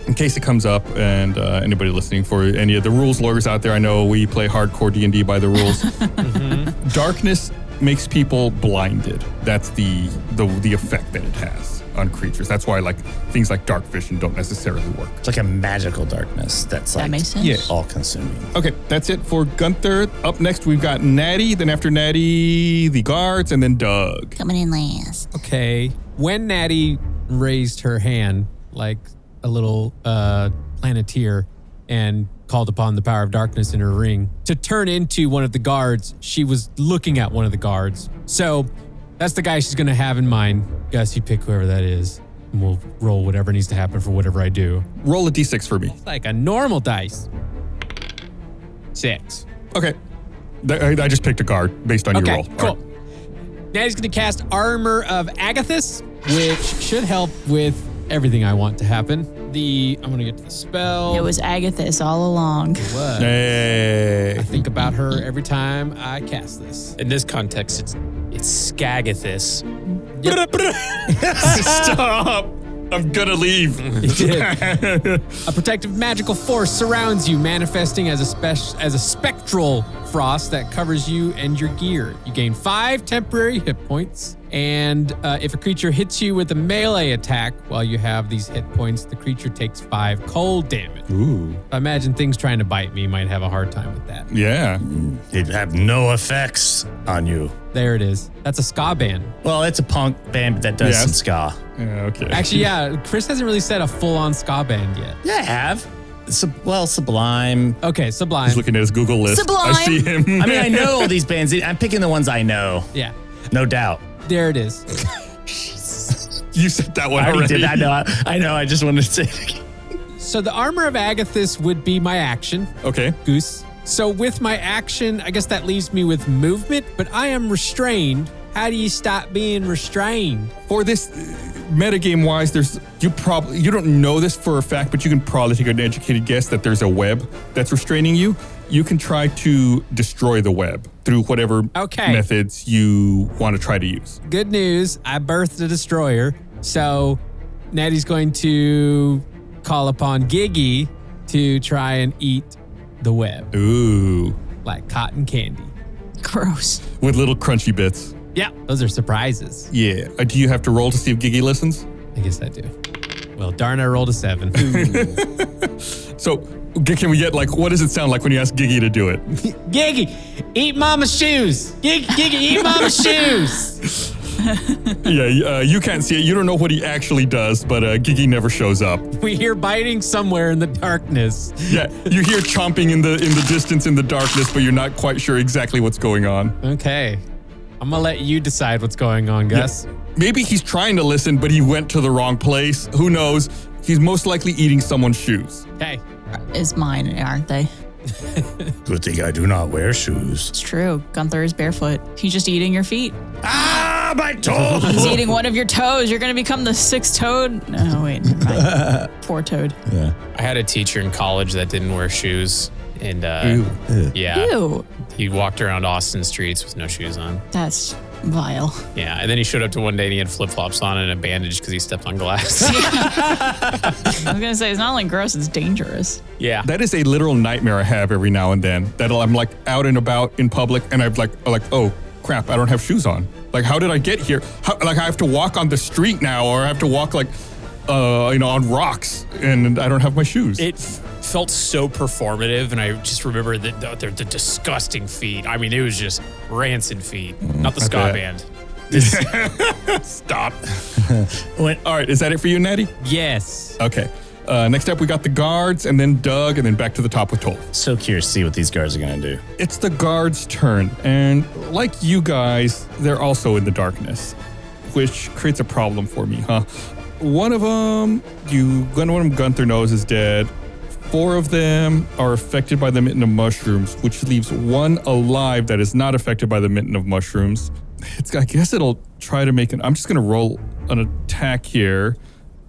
in case it comes up, and anybody listening, for any of the rules lawyers out there, I know we play hardcore D&D by the rules. Darkness makes people blinded. That's the effect that it has on creatures. That's why things like dark vision don't necessarily work. It's like a magical darkness that's That makes sense. Yeah. all consuming. Okay, that's it for Gunther. Up next, we've got Natty. Then after Natty, the guards, and then Doug. Coming in last. Okay. When Natty raised her hand like a little planeteer and called upon the power of darkness in her ring to turn into one of the guards, she was looking at one of the guards. So that's the guy she's going to have in mind. Gus, you pick whoever that is, and we'll roll whatever needs to happen for whatever I do. Roll a d6 for me. Like a normal dice. 6. Okay. I just picked a guard based on your roll. Cool. All right. Natty's going to cast Armor of Agathis, which should help with everything I want to happen. I'm going to get to the spell. It was Agathis all along. What? Hey. I think about her every time I cast this. In this context, it's Skagathis. Stop. I'm gonna leave. A protective magical force surrounds you, manifesting as a spectral frost that covers you and your gear. You gain 5 temporary hit points, and if a creature hits you with a melee attack while you have these hit points, the creature takes 5 cold damage. Ooh. I imagine things trying to bite me might have a hard time with that. Yeah. It'd have no effects on you. There it is. That's a ska band. Well, it's a punk band that does some ska. Yeah, okay. Actually, yeah, Chris hasn't really said a full-on ska band yet. Yeah, I have. Sublime. Okay, Sublime. He's looking at his Google list. Sublime. I see him. I mean, I know all these bands. I'm picking the ones I know. Yeah, No doubt. there it is. You said that one I already already. did. I know. I just wanted to say it again. So the Armor of Agathis would be my action, Okay. Goose. So with my action, I guess that leaves me with movement, but I am restrained. How do you stop being restrained? For this metagame wise, you don't know this for a fact, but you can probably take an educated guess that there's a web that's restraining you. You can try to destroy the web through whatever methods you want to try to use. Good news, I birthed a destroyer. So Natty's going to call upon Giggy to try and eat the web. Ooh. like cotton candy. Gross. With little crunchy bits. Yeah, those are surprises. Yeah. Do you have to roll to see if Giggy listens? I guess I do. Well, darn, I rolled a 7. So, can we get what does it sound like when you ask Giggy to do it? Giggy, eat mama's shoes. Giggy, eat mama's shoes. Yeah, you can't see it. You don't know what he actually does, but Giggy never shows up. We hear biting somewhere in the darkness. Yeah, you hear chomping in the distance in the darkness, but you're not quite sure exactly what's going on. Okay. I'm going to let you decide what's going on, Gus. Yeah. Maybe he's trying to listen, but he went to the wrong place. Who knows? He's most likely eating someone's shoes. Okay. Is mine, aren't they? Good thing I do not wear shoes. It's true. Gunther is barefoot. He's just eating your feet. Ah, my toe! He's eating one of your toes. You're going to become the 6-toed. No, wait. Never mind. 4-toed. Yeah. I had a teacher in college that didn't wear shoes. And yeah, Ew. he walked around Austin streets with no shoes on. That's vile. Yeah, and then he showed up to one day and he had flip-flops on and a bandage because he stepped on glass. I was going to say, it's not only gross, it's dangerous. Yeah. That is a literal nightmare I have every now and then. That I'm out and about in public and I'm like, oh crap, I don't have shoes on. Like, how did I get here? I have to walk on the street now, or I have to walk on rocks, and I don't have my shoes. It felt so performative, and I just remember the disgusting feet. I mean, it was just rancid feet, not the ska band. Stop. All right, is that it for you, Natty? Yes. Okay. Next up, we got the guards, and then Doug, and then back to the top with Tolf. So curious to see what these guards are going to do. It's the guards' turn, and like you guys, they're also in the darkness, which creates a problem for me, huh? One of them, Gunther knows is dead. 4 of them are affected by the mitten of mushrooms, which leaves 1 alive that is not affected by the mitten of mushrooms. I guess it'll try to make I'm just going to roll an attack here.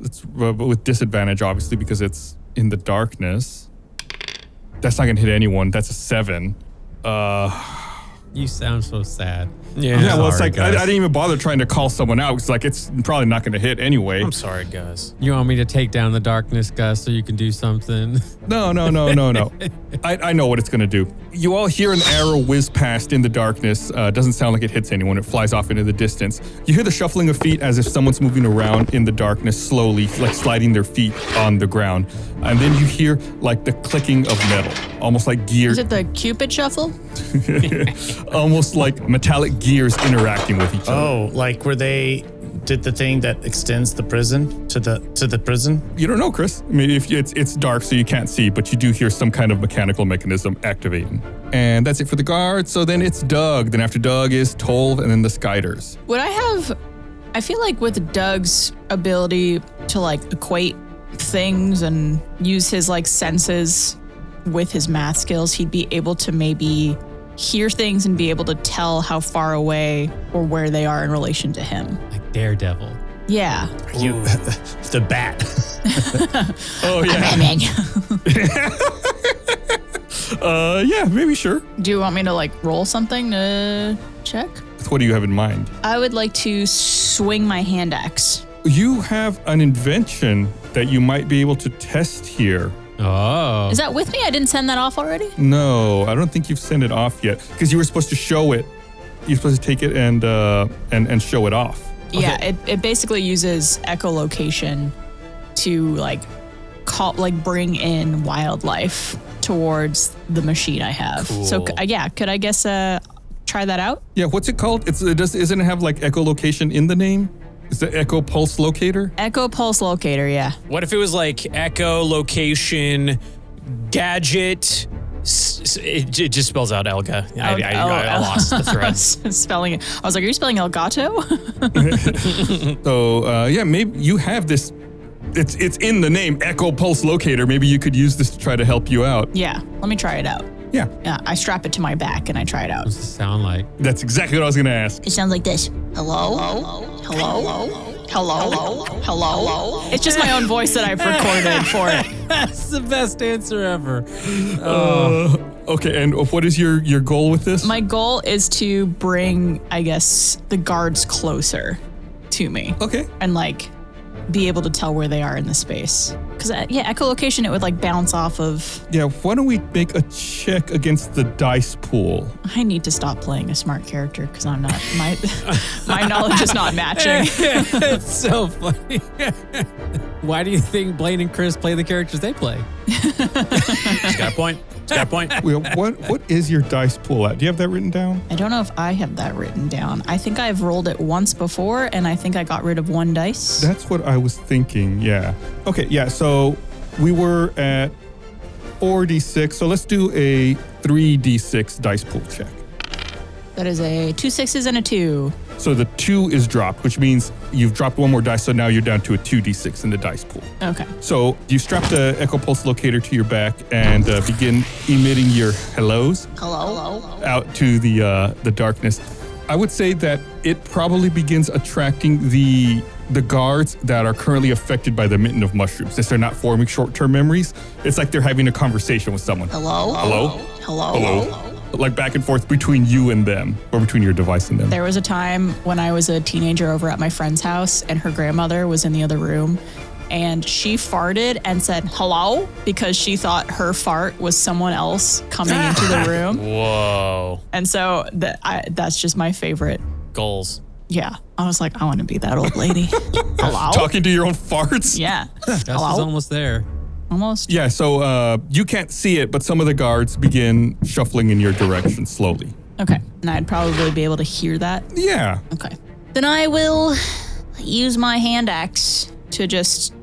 It's with disadvantage, obviously, because it's in the darkness. That's not going to hit anyone. That's a 7. You sound so sad. Yeah, well, it's like I didn't even bother trying to call someone out. It's like it's probably not going to hit anyway. I'm sorry, Gus. You want me to take down the darkness, Gus, so you can do something? No. I know what it's going to do. You all hear an arrow whiz past in the darkness. Doesn't sound like it hits anyone. It flies off into the distance. You hear the shuffling of feet as if someone's moving around in the darkness slowly, like sliding their feet on the ground. And then you hear like the clicking of metal, almost like gear. Is it the Cupid shuffle? Almost like metallic gears interacting with each other. Oh, like where they did the thing that extends the prison to the prison? You don't know, Chris. I mean, if it's dark, so you can't see, but you do hear some kind of mechanical mechanism activating. And that's it for the guard. So then it's Doug. Then after Doug is Tolv, and then the Skyders. I feel like with Doug's ability to equate things and use his senses with his math skills, he'd be able to maybe hear things and be able to tell how far away or where they are in relation to him. Like Daredevil. Yeah. You, the bat. Oh, yeah. Yeah, maybe, sure. Do you want me to roll something to check? What do you have in mind? I would like to swing my hand axe. You have an invention that you might be able to test here. Oh. Is that with me? I didn't send that off already? No, I don't think you've sent it off yet, because you were supposed to show it. You're supposed to take it and show it off. Yeah, it basically uses echolocation to bring in wildlife towards the machine I have. Cool. So could I guess try that out? Yeah, what's it called? Isn't it have echolocation in the name? Is the Echo Pulse Locator? Echo Pulse Locator, yeah. What if it was like echo, location, gadget? It just spells out Elga. I lost the thread. Spelling it. I was like, are you spelling Elgato? So, yeah, maybe you have this. It's in the name, Echo Pulse Locator. Maybe you could use this to try to help you out. Yeah, let me try it out. Yeah. Yeah, I strap it to my back and I try it out. What does it sound like? That's exactly what I was going to ask. It sounds like this. Hello? Hello? Hello? Hello? It's just my own voice that I've recorded for it. That's the best answer ever. Okay, and what is your goal with this? My goal is to bring, I guess, the guards closer to me. Okay. And be able to tell where they are in the space. Because, echolocation, it would like bounce off of. Yeah, why don't we make a check against the dice pool? I need to stop playing a smart character because I'm not, my knowledge is not matching. It's so funny. Why do you think Blaine and Chris play the characters they play? She's got a point. Well, what is your dice pool at? Do you have that written down? I don't know if I have that written down. I think I've rolled it once before, and I think I got rid of 1 dice. That's what I was thinking, yeah. Okay, yeah, so we were at 4d6, so let's do a 3d6 dice pool check. That is a 2 6s and a 2. So the 2 is dropped, which means you've dropped 1 more dice, so now you're down to a 2d6 in the dice pool. Okay. So you strap the Echo Pulse locator to your back and begin emitting your hellos out to the darkness. I would say that it probably begins attracting the guards that are currently affected by the mitten of mushrooms. Since they're not forming short-term memories, it's like they're having a conversation with someone. Hello? Like back and forth between you and them, or between your device and them. There was a time when I was a teenager over at my friend's house, and her grandmother was in the other room, and she farted and said, hello, because she thought her fart was someone else coming into the room. Whoa. And so that's just my favorite. Goals. Yeah. I was like, I want to be that old lady. Hello? Talking to your own farts? Yeah. Gus is almost there. Almost. Yeah, so you can't see it, but some of the guards begin shuffling in your direction slowly. Okay. And I'd probably be able to hear that. Yeah. Okay. Then I will use my hand axe to just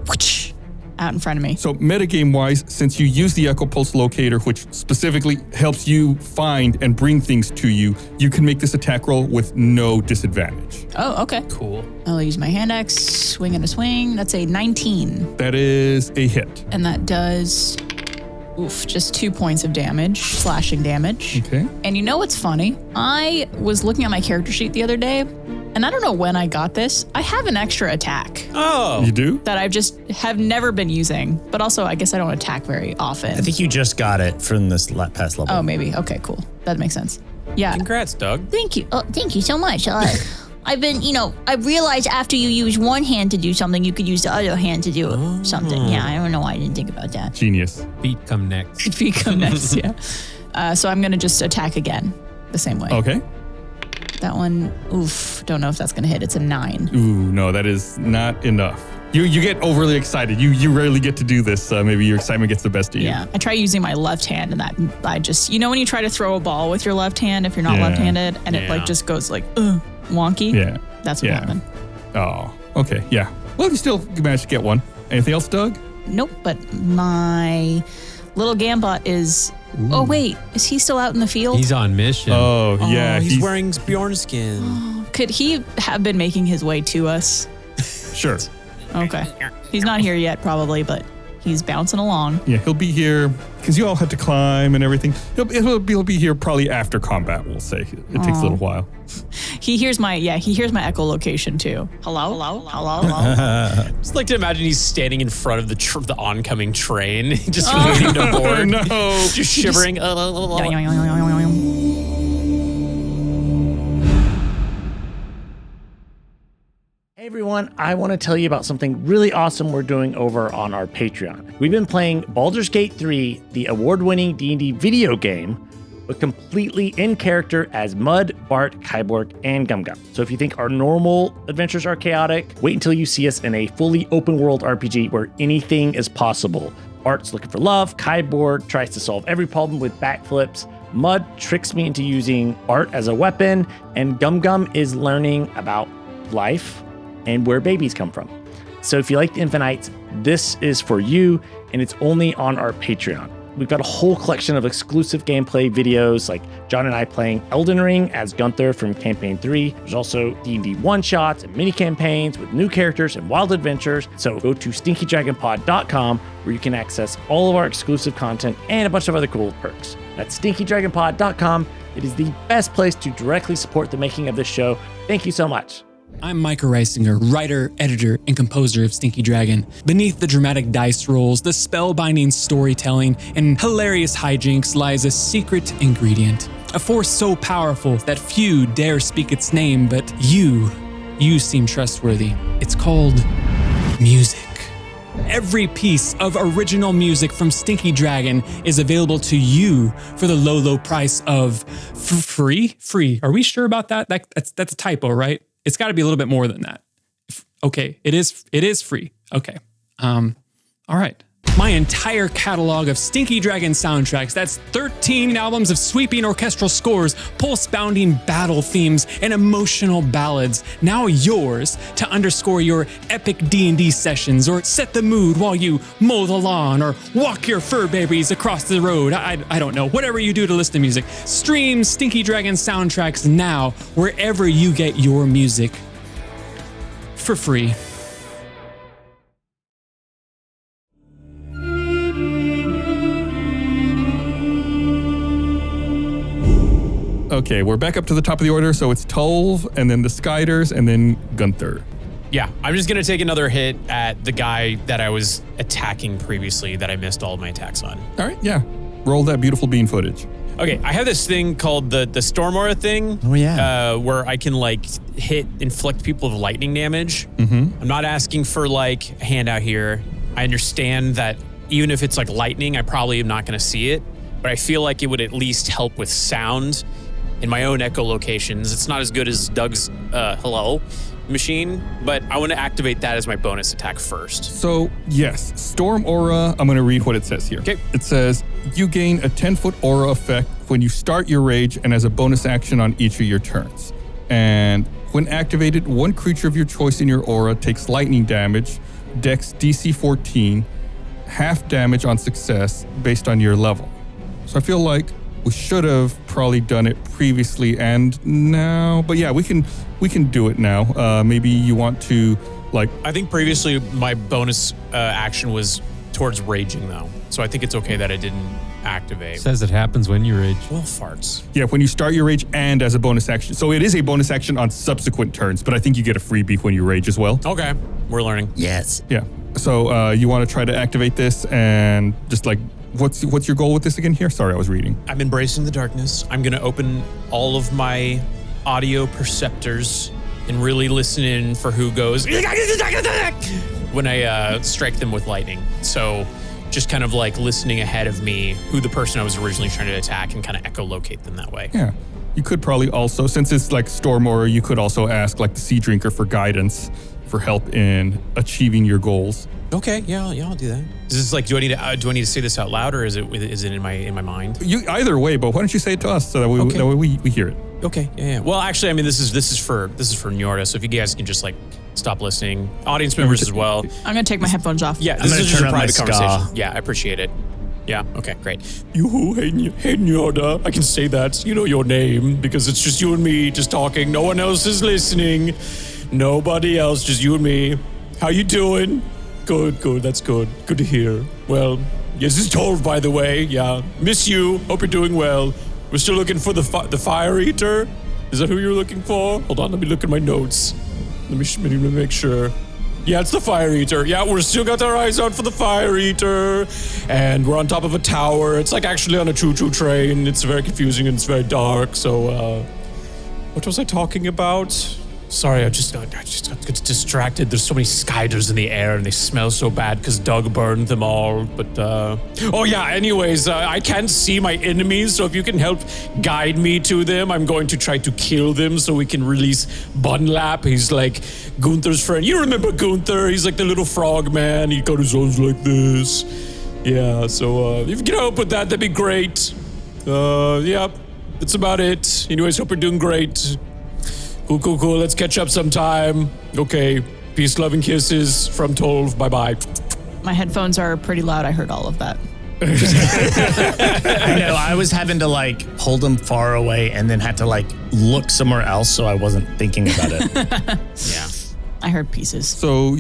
whoosh out in front of me. So metagame-wise, since you use the Echo Pulse locator, which specifically helps you find and bring things to you, you can make this attack roll with no disadvantage. Oh, okay. Cool. I'll use my hand axe, swing and a swing. That's a 19. That is a hit. And that does, just 2 points of damage, slashing damage. Okay. And you know what's funny? I was looking at my character sheet the other day, and I don't know when I got this. I have an extra attack Oh. You do? that I just have never been using. But also, I guess I don't attack very often. I think you just got it from this past level. Oh, maybe. Okay, cool. That makes sense. Yeah. Congrats, Doug. Thank you. Oh, thank you so much. I've been, I realized after you use one hand to do something, you could use the other hand to do something. Yeah, I don't know why I didn't think about that. Genius. Feet come next. If you come next, yeah. So I'm going to just attack again the same way. Okay. That one, don't know if that's going to hit. It's a 9. Ooh, no, that is not enough. You get overly excited. You rarely get to do this. Maybe your excitement gets the best of you. Yeah, I try using my left hand, and that I just, when you try to throw a ball with your left hand, if you're not left-handed, and it like just goes like wonky. Yeah. That's what happened. Oh, okay, yeah. Well, you still managed to get one. Anything else, Doug? Nope, but my little Gambot is. Ooh. Oh wait, is he still out in the field? He's on mission. Oh yeah, he's wearing Bjorn skin. Could he have been making his way to us? Sure. Okay. He's not here yet, probably, but he's bouncing along. Yeah, he'll be here because you all had to climb and everything. He'll be here probably after combat. We'll say it takes a little while. He hears my echolocation too. Hello. Just like to imagine he's standing in front of the oncoming train, just waiting to board. No, just shivering. Hey everyone, I want to tell you about something really awesome we're doing over on our Patreon. We've been playing Baldur's Gate 3, the award-winning D&D video game, but completely in character as Mud, Bart, Kyborg, and Gum-Gum. So if you think our normal adventures are chaotic, wait until you see us in a fully open-world RPG where anything is possible. Bart's looking for love, Kyborg tries to solve every problem with backflips, Mud tricks me into using Bart as a weapon, and Gum-Gum is learning about life and where babies come from. So if you like the Infinites, this is for you, and it's only on our Patreon. We've got a whole collection of exclusive gameplay videos, like John and I playing Elden Ring as Gunther from Campaign 3. There's also D&D one-shots and mini-campaigns with new characters and wild adventures. So go to stinkydragonpod.com, where you can access all of our exclusive content and a bunch of other cool perks. That's stinkydragonpod.com. It is the best place to directly support the making of this show. Thank you so much. I'm Micah Reisinger, writer, editor, and composer of Stinky Dragon. Beneath the dramatic dice rolls, the spellbinding storytelling, and hilarious hijinks lies a secret ingredient. A force so powerful that few dare speak its name, but you seem trustworthy. It's called music. Every piece of original music from Stinky Dragon is available to you for the low, low price of free. Are we sure about that? That's a typo, right? It's got to be a little bit more than that. Okay, it is free. Okay. All right. My entire catalog of Stinky Dragon soundtracks, that's 13 albums of sweeping orchestral scores, pulse-bounding battle themes, and emotional ballads, now yours to underscore your epic D&D sessions or set the mood while you mow the lawn or walk your fur babies across the road. I don't know, whatever you do to listen to music. Stream Stinky Dragon soundtracks now wherever you get your music for free. Okay, we're back up to the top of the order. So it's Tolv, and then the Skyders, and then Gunther. Yeah, I'm just going to take another hit at the guy that I was attacking previously that I missed all of my attacks on. All right, yeah. Roll that beautiful bean footage. Okay, I have this thing called the Storm Aura thing. Oh, yeah. Where I can inflict people with lightning damage. Mm-hmm. I'm not asking for a handout here. I understand that even if it's lightning, I probably am not going to see it, but I feel like it would at least help with sound in my own echolocations. It's not as good as Doug's hello machine, but I want to activate that as my bonus attack first. So, yes, Storm Aura, I'm going to read what it says here. Okay. It says, you gain a 10-foot aura effect when you start your rage and as a bonus action on each of your turns. And when activated, one creature of your choice in your aura takes lightning damage, Dex DC 14, half damage on success based on your level. So I feel like we should have probably done it previously and now, but yeah, we can do it now. Maybe you want to I think previously my bonus action was towards raging though, so I think it's okay that I didn't activate. Says it happens when you rage. Well, farts. Yeah, when you start your rage and as a bonus action. So it is a bonus action on subsequent turns, but I think you get a freebie when you rage as well. Okay, we're learning. Yes. Yeah. So you want to try to activate this and just what's your goal with this again here? Sorry, I was reading. I'm embracing the darkness. I'm going to open all of my audio perceptors and really listen in for who goes when I strike them with lightning. So just kind of listening ahead of me, who the person I was originally trying to attack, and kind of echolocate them that way. Yeah. You could probably also, since it's Storm Aura, you could also ask the Sea Drinker for guidance, for help in achieving your goals. Okay, yeah, I'll do that. Is this do I need to say this out loud, or is it in my mind? You either way, but why don't you say it to us so that we hear it? Okay, yeah. Well, actually, I mean, this is for Njorda, so if you guys can just stop listening, audience members as well. I'm gonna take my headphones off. Yeah, this is just a private conversation. Yeah, I appreciate it. Yeah, okay, great. Hey Njorda, I can say that, your name, because it's just you and me just talking. No one else is listening. Nobody else, just you and me. How you doing? Good, that's good. Good to hear. Well, yes, this is Tolv, by the way. Yeah, miss you. Hope you're doing well. We're still looking for the Fire Eater. Is that who you're looking for? Hold on, let me look at my notes. Let me make sure. Yeah, it's the Fire Eater. Yeah, we're still got our eyes out for the Fire Eater. And we're on top of a tower. It's actually on a choo-choo train. It's very confusing and it's very dark. So, what was I talking about? Sorry, I just got distracted. There's so many Skyders in the air and they smell so bad because Doug burned them all. But, oh yeah, anyways, I can't see my enemies, so if you can help guide me to them, I'm going to try to kill them so we can release Bunlap. He's Gunther's friend. You remember Gunther? He's the little frog man. He got his arms like this. Yeah, so if you can help with that, that'd be great. Yeah, that's about it. Anyways, hope you're doing great. Cool. Let's catch up sometime. Okay. Peace, love, and kisses from Tolv. Bye-bye. My headphones are pretty loud. I heard all of that. I know. I was having to hold them far away and then had to look somewhere else so I wasn't thinking about it. Yeah. I heard pieces. So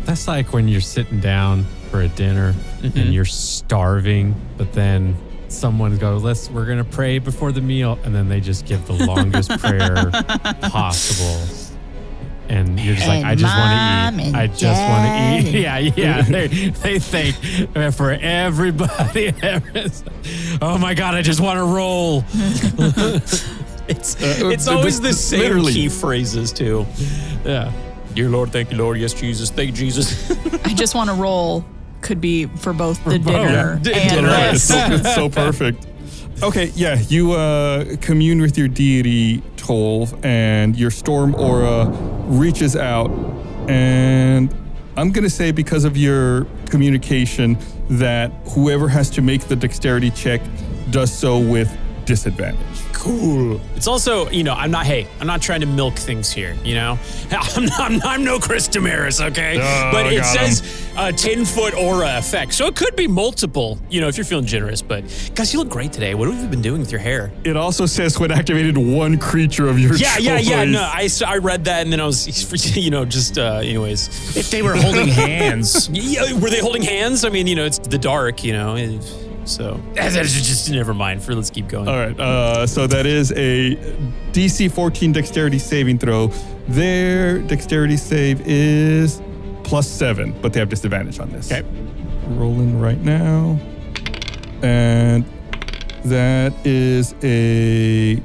That's like when you're sitting down for a dinner and you're starving, but then someone goes, we're going to pray before the meal. And then they just give the longest prayer possible. And you're just I just want to eat. I just want to eat. Yeah. They think for everybody. Oh my God, I just want to roll. It's always the same key phrases too. Yeah. Dear Lord, thank you, Lord. Yes, Jesus. Thank you, Jesus. I just want to roll. Could be for both the dinner and dinner. this. It's so perfect. Okay, yeah, you commune with your deity, Tolv, and your storm aura reaches out, and I'm going to say because of your communication that whoever has to make the dexterity check does so with disadvantage. Cool. It's also, I'm not trying to milk things here, I'm no Chris Demarais, okay? But it says 10-foot aura effect. So it could be multiple, if you're feeling generous. But guys, you look great today. What have you been doing with your hair? It also says when activated, one creature of your choice. Yeah. No, I read that and then I was, anyways. If they were holding hands. Yeah, were they holding hands? I mean, it's the dark, So just never mind. Let's keep going. All right. So that is a DC 14 dexterity saving throw. Their dexterity save is +7, but they have disadvantage on this. Okay. Rolling right now, and that is a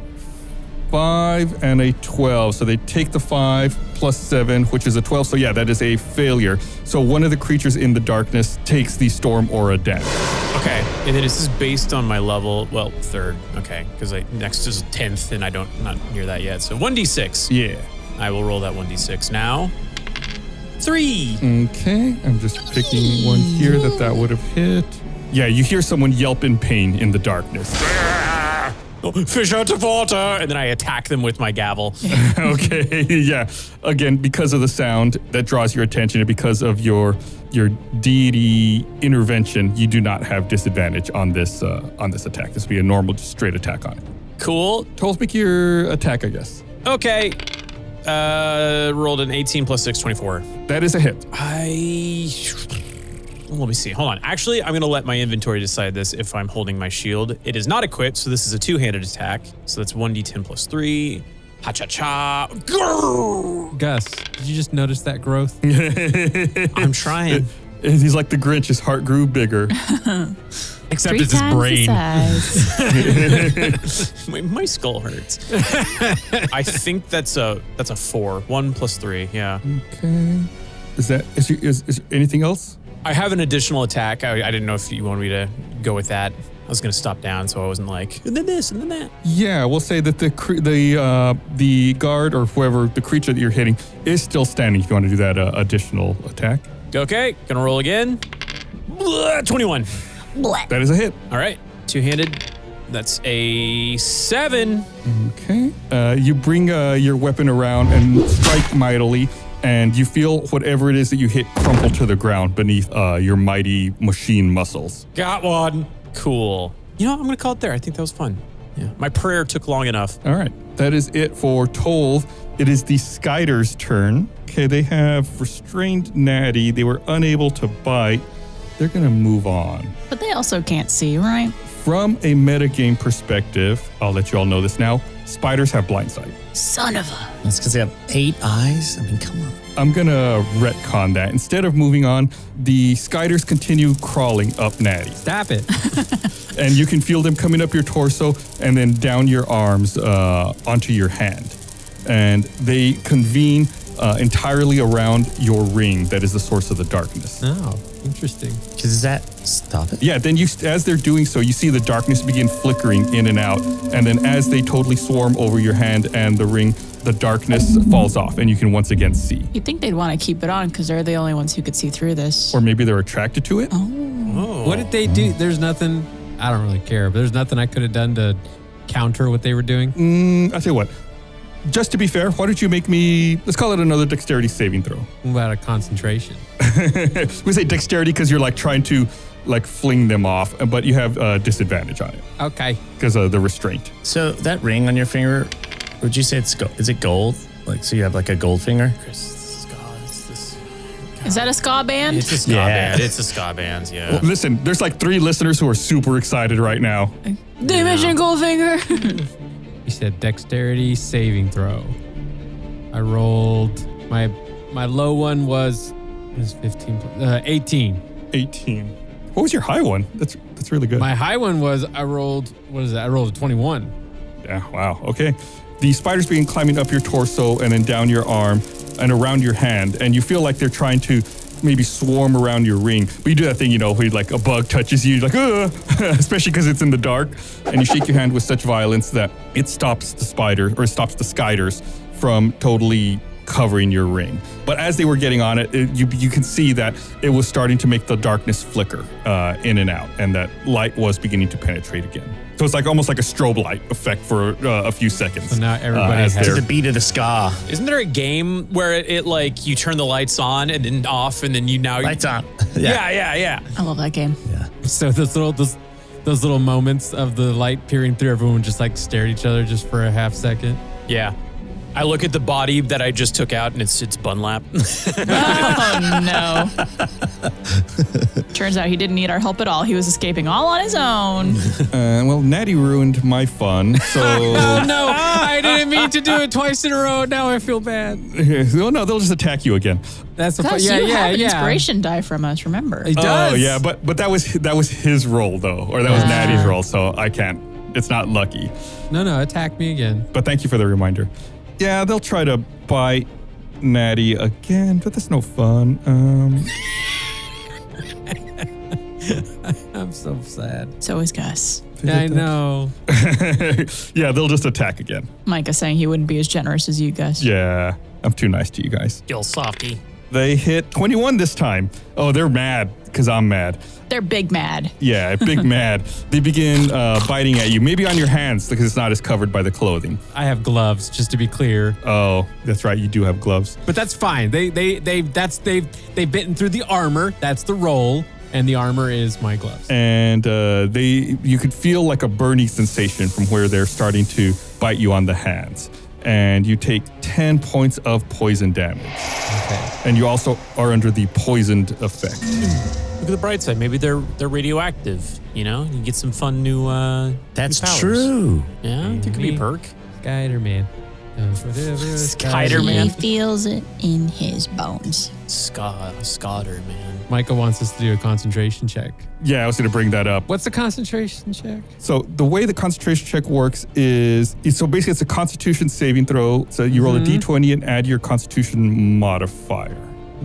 5 and a 12. So they take the 5 +7, which is a 12. So yeah, that is a failure. So one of the creatures in the darkness takes the storm aura damage. Okay, and then this is based on my level, 3rd, okay, because next is 10th, and not near that yet. So 1d6. Yeah. I will roll that 1d6 now. 3. Okay, I'm just picking one here that would have hit. Yeah, you hear someone yelp in pain in the darkness. Fish out of water! And then I attack them with my gavel. Okay, yeah. Again, because of the sound that draws your attention and because of your deity intervention, you do not have disadvantage on this attack. This would be a normal, just straight attack on it. Cool. Tolv, make your attack, I guess. Okay. Rolled an 18 + 6, 24. That is a hit. Let me see. Hold on. Actually, I'm going to let my inventory decide this if I'm holding my shield. It is not equipped, so this is a two-handed attack. So that's 1d10 + 3. Ha-cha-cha. Gus, did you just notice that growth? I'm trying. He's like the Grinch. His heart grew bigger. Except 3 it's his times brain. the size. my skull hurts. I think that's a 4. 1 + 3. Yeah. Okay. Is anything else? I have an additional attack. I didn't know if you wanted me to go with that. I was going to stop down, so I wasn't like, and then this, and then that. Yeah, we'll say that the guard or whoever, the creature that you're hitting, is still standing if you want to do that additional attack. Okay, gonna roll again. 21. That is a hit. All right, two-handed. That's a 7. Okay. You bring your weapon around and strike mightily, and you feel whatever it is that you hit crumple to the ground beneath your mighty machine muscles. Got one. Cool. You know, I'm gonna call it there. I think that was fun. Yeah. My prayer took long enough. All right. That is it for Tolv. It is the Skyder's turn. Okay, they have restrained Natty. They were unable to bite. They're gonna move on. But they also can't see, right? From a metagame perspective, I'll let you all know this now, spiders have blind sight. Son of a. That's because they have 8 eyes. I mean, come on. I'm gonna retcon that. Instead of moving on, the Skyders continue crawling up Natty. Stop it. And you can feel them coming up your torso and then down your arms onto your hand. And they convene entirely around your ring that is the source of the darkness. Oh, interesting. Does that stop it? Yeah, then as they're doing so, you see the darkness begin flickering in and out. And then as they totally swarm over your hand and the ring, the darkness falls off and you can once again see. You'd think they'd want to keep it on because they're the only ones who could see through this. Or maybe they're attracted to it. Oh. What did they do? There's nothing, I don't really care, but there's nothing I could have done to counter what they were doing. I'll tell you what. Just to be fair, why don't you make me, let's call it another dexterity saving throw. What about a concentration? We say dexterity because you're like trying to like fling them off, but you have disadvantage on it. Okay. Because of the restraint. So that ring on your finger, would you say is it gold? Like, so you have like a gold finger? Is that a ska band? It's a ska band. It's a ska band, yeah. Well, listen, there's like 3 listeners who are super excited right now. They mentioned Goldfinger. You said dexterity saving throw. I rolled, my low one was 15, 18. 18. What was your high one? That's really good. My high one was, I rolled a 21. Yeah, wow. Okay. The spiders begin climbing up your torso and then down your arm, and around your hand, and you feel like they're trying to maybe swarm around your ring. But you do that thing, where like a bug touches you, like, especially because it's in the dark, and you shake your hand with such violence that it stops the skyders from totally covering your ring. But as they were getting on it, you can see that it was starting to make the darkness flicker in and out, and that light was beginning to penetrate again. So it's like almost like a strobe light effect for a few seconds. So now everybody has To the beat of the ska. Isn't there a game where it like you turn the lights on and then off and then Lights on. Yeah. I love that game. So those little moments of the light peering through, everyone just like stare at each other just for a half second. Yeah. I look at the body that I just took out and it's Bunlap. Oh, no. Turns out he didn't need our help at all. He was escaping all on his own. Well, Natty ruined my fun, so... Oh, no. I didn't mean to do it twice in a row. Now I feel bad. Well, no, they'll just attack you again. That's Because you have an inspiration die from us, remember? It does. Oh, yeah, but that was his role, though, or that was Natty's role, so I can't. It's not lucky. No, attack me again. But thank you for the reminder. Yeah, they'll try to bite Natty again, but that's no fun. I'm so sad. So is Gus. I know. Yeah, they'll just attack again. Micah saying he wouldn't be as generous as you, Gus. Yeah, I'm too nice to you guys. Still softy. They hit 21 this time. Oh, they're mad because I'm mad. They're big mad. Yeah, big mad. They begin biting at you, maybe on your hands because it's not as covered by the clothing. I have gloves, just to be clear. Oh, that's right. You do have gloves. But that's fine. They've bitten through the armor. That's the roll, and the armor is my gloves. And you could feel like a burning sensation from where they're starting to bite you on the hands. And you take 10 points of poison damage. Okay. And you also are under the poisoned effect. Look at the bright side. Maybe they're radioactive. You get some fun new. That's new powers. true. Yeah, it could be a perk. Spider-Man. Spider-Man. He feels it in his bones. Scotter, man. Micah wants us to do a concentration check. Yeah, I was going to bring that up. What's the concentration check? So the way the concentration check works is basically it's a constitution saving throw. So you roll a d20 and add your constitution modifier.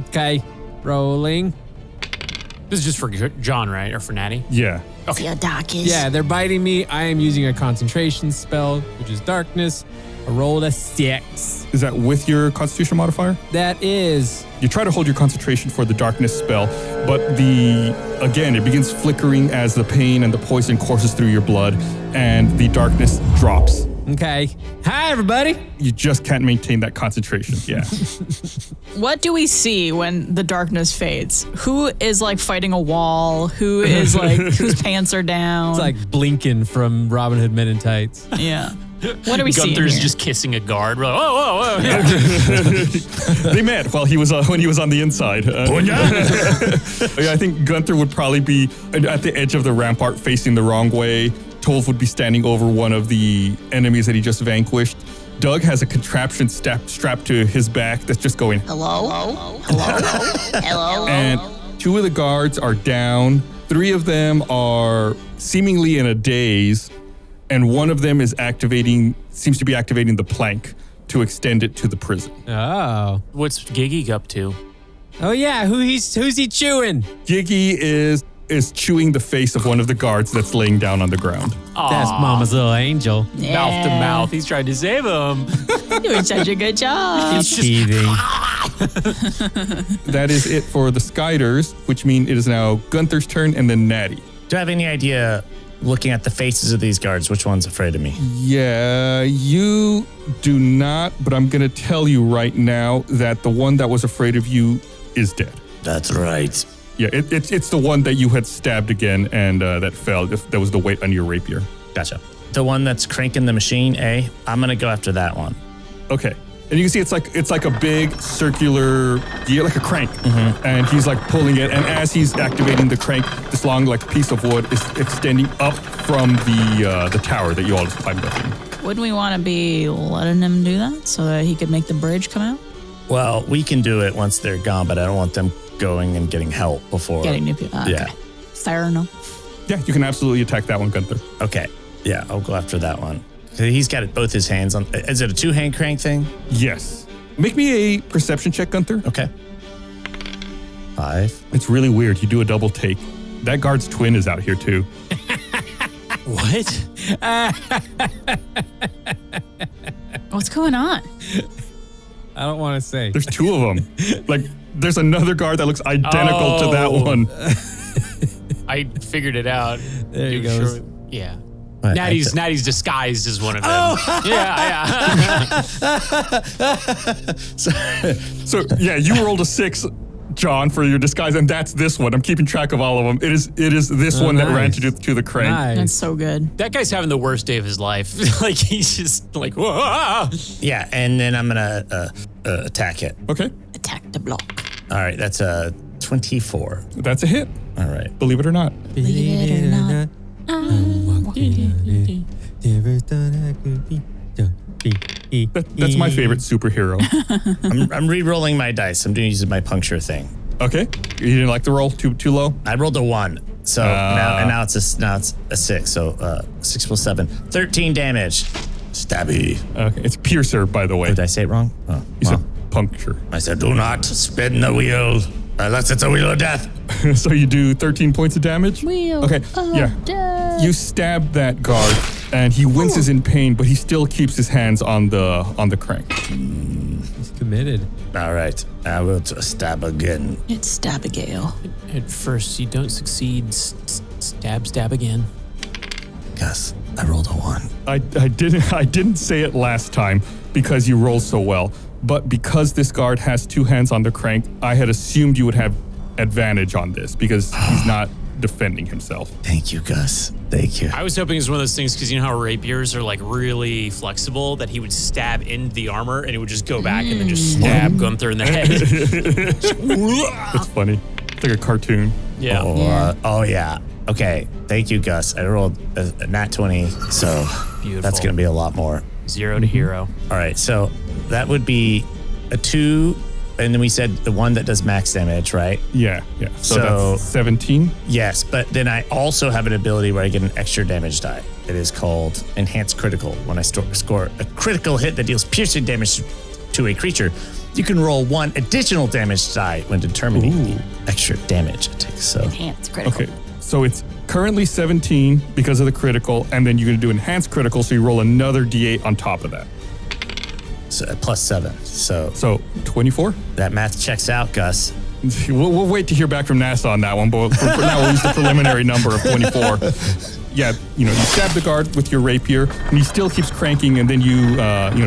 Okay, rolling. This is just for John, right? Or for Natty? Yeah. Okay. The darkest. Yeah, they're biting me. I am using a concentration spell, which is darkness. I rolled a 6. Is that with your constitution modifier? That is. You try to hold your concentration for the darkness spell, but it begins flickering as the pain and the poison courses through your blood, and the darkness drops. Okay. Hi, everybody. You just can't maintain that concentration. Yeah. What do we see when the darkness fades? Who is like fighting a wall? Who is like, whose pants are down? It's like Blinken from Robin Hood Men in Tights. Yeah. What are we seeing Gunther's here? just kissing a guard. We're like, whoa. They met while when he was on the inside. I think Gunther would probably be at the edge of the rampart facing the wrong way. Tolv would be standing over one of the enemies that he just vanquished. Doug has a contraption strapped to his back that's just going, Hello? and 2 of the guards are down. 3 of them are seemingly in a daze, and 1 of them seems to be activating the plank to extend it to the prison. Oh. What's Giggy up to? Oh, yeah. Who's he chewing? Giggy is chewing the face of one of the guards that's laying down on the ground. That's Mama's little angel. Mouth to mouth. He's trying to save him. Doing such a good job. He's teething. That is it for the Skyders, which means it is now Gunther's turn and then Natty. Do I have any idea, looking at the faces of these guards, which one's afraid of me? Yeah, you do not, but I'm going to tell you right now that the one that was afraid of you is dead. That's right. Yeah, it's the one that you had stabbed again and that fell. That was the weight on your rapier. Gotcha. The one that's cranking the machine, I'm going to go after that one. Okay. And you can see it's like a big circular gear, like a crank. And he's like pulling it. And as he's activating the crank, this long like piece of wood is extending up from the tower that you all just climbed up in. Wouldn't we want to be letting him do that so that he could make the bridge come out? Well, we can do it once they're gone, but I don't want them going and getting help before. Getting new people. Okay. Yeah. Fair enough. Yeah, you can absolutely attack that one, Gunther. Okay. Yeah, I'll go after that one. He's got both his hands on. Is it a 2-hand crank thing? Yes. Make me a perception check, Gunther. Okay. 5. It's really weird. You do a double take. That guard's twin is out here too. What? What's going on? I don't want to say. There's 2 of them. Like, there's another guard that looks identical to that one. I figured it out. There he goes. Yeah. Right, Natty's disguised as one of them. Yeah. So yeah, you rolled a 6, John, for your disguise, and that's this one. I'm keeping track of all of them. It is this one that ran to the crank. Nice. That's so good. That guy's having the worst day of his life. Like, he's just like, whoa. Yeah, and then I'm gonna attack it. Okay, Attack the block. All right, that's a 24. that's a hit. All right. Believe it or not. Believe it or not. That's my favorite superhero. I'm re-rolling my dice. I'm using my puncture thing. Okay, you didn't like the roll? Too low? I rolled a 1, so now it's a 6. So 6 plus 7, 13 damage. Stabby. Okay, it's piercer, by the way. Did I say it wrong? Oh, You said puncture. I said, do not spin the wheel unless it's a wheel of death. So you do 13 points of damage? Wheel Okay, of yeah. death. You stab that guard, and he winces in pain, but he still keeps his hands on the crank. He's committed. All right, I will stab again. It's Stabigail. At first, you don't succeed. Stab again. Gus, I rolled a 1. I didn't say it last time because you rolled so well, but because this guard has 2 hands on the crank, I had assumed you would have advantage on this because he's not defending himself. Thank you, Gus. Thank you. I was hoping it was one of those things because you know how rapiers are like really flexible that he would stab into the armor and it would just go back and then just stab Gunther in the head. That's funny. It's like a cartoon. Yeah. Oh yeah. Okay. Thank you, Gus. I rolled a nat 20, so Beautiful. that's going to be a lot more. 0 to hero. All right. So that would be a 2, and then we said the one that does max damage, right? Yeah. So that's 17. Yes, but then I also have an ability where I get an extra damage die. It is called Enhanced Critical. When I score a critical hit that deals piercing damage to a creature, you can roll 1 additional damage die when determining the extra damage it takes. So Enhanced critical. Okay. So it's currently 17 because of the critical, and then you're going to do enhanced critical, so you roll another d8 on top of that. plus 7. So 24? that math checks out, Gus. We'll wait to hear back from NASA on that one, but for now we'll use the preliminary number of 24. Yeah, you stab the guard with your rapier, and he still keeps cranking, and then you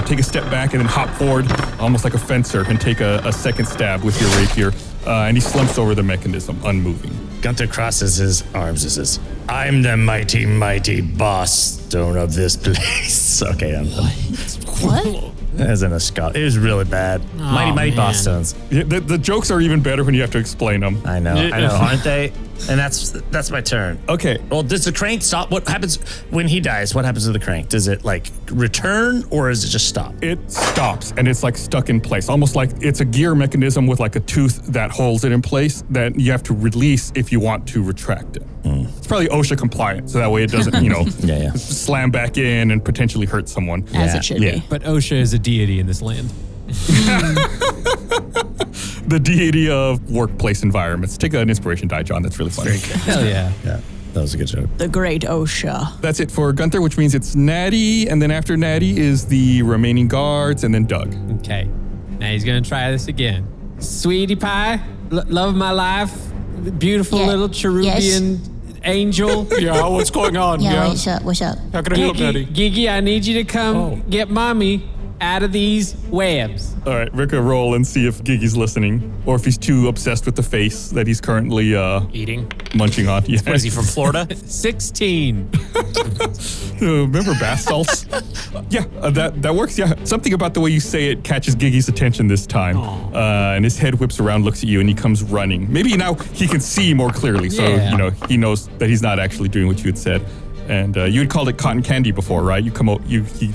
take a step back and then hop forward, almost like a fencer, and take a second stab with your rapier, and he slumps over the mechanism, unmoving. Gunther crosses his arms and says, I'm the mighty, mighty boss stone of this place. Okay, What? as in a Scott. It was really bad. Mighty, mighty boss stones. Yeah, the jokes are even better when you have to explain them. I know, aren't they? And that's my turn. Okay. Well, does the crank stop? What happens when he dies? What happens to the crank? Does it like return or does it just stop? It stops and it's like stuck in place, almost like it's a gear mechanism with like a tooth that holds it in place that you have to release if you want to retract it. It's probably OSHA compliant, so that way it doesn't, slam back in and potentially hurt someone. As it should be. But OSHA is a deity in this land. The deity of workplace environments. Take an inspiration die, John. That's really funny. Hell yeah. Yeah, that was a good joke. The great OSHA. That's it for Gunther, which means it's Natty, and then after Natty is the remaining guards, and then Doug. Okay. Now he's going to try this again. Sweetie pie, love of my life, beautiful Yeah. little cherubian angel. Yeah, what's going on? Yeah, what's up? How can I help, Daddy? Gigi, I need you to come get mommy out of these webs. All right, Rick, roll and see if Gigi's listening, or if he's too obsessed with the face that he's currently Eating. munching on. Yeah. What is he from Florida? 16. Remember bath salts? Yeah, that works. Yeah, something about the way you say it catches Gigi's attention this time, and his head whips around, looks at you, and he comes running. Maybe now he can see more clearly, so he knows that he's not actually doing what you had said. And you had called it cotton candy before, right? He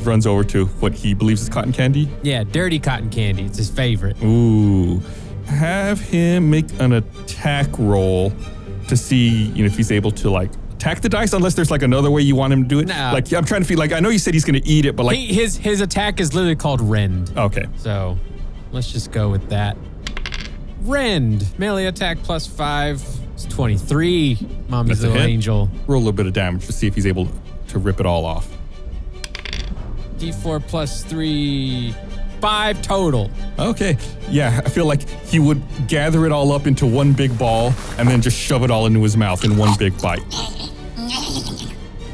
runs over to what he believes is cotton candy. Yeah, dirty cotton candy. It's his favorite. Ooh, have him make an attack roll to see if he's able to like attack the dice, unless there's like another way you want him to do it. No. Like I'm trying to feel like I know you said he's going to eat it, but like His attack is literally called rend. okay. So Let's just go with that. Rend, melee attack +5. It's 23. Mommy's That's a little hit. angel. Roll a little bit of damage to see if he's able to rip it all off. D4 +3. 5 total. Okay. Yeah, I feel like he would gather it all up into one big ball and then just shove it all into his mouth in one big bite.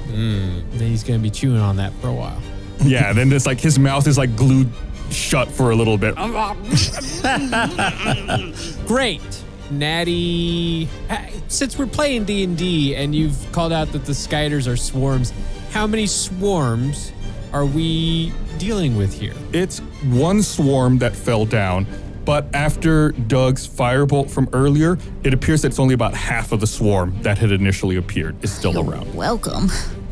Then he's going to be chewing on that for a while. Yeah, then it's like his mouth is like glued shut for a little bit. Great. Natty, since we're playing D&D and you've called out that the Skyders are swarms, how many swarms are we dealing with here? It's one swarm that fell down, but after Doug's firebolt from earlier, it appears that it's only about half of the swarm that had initially appeared is still around. Welcome.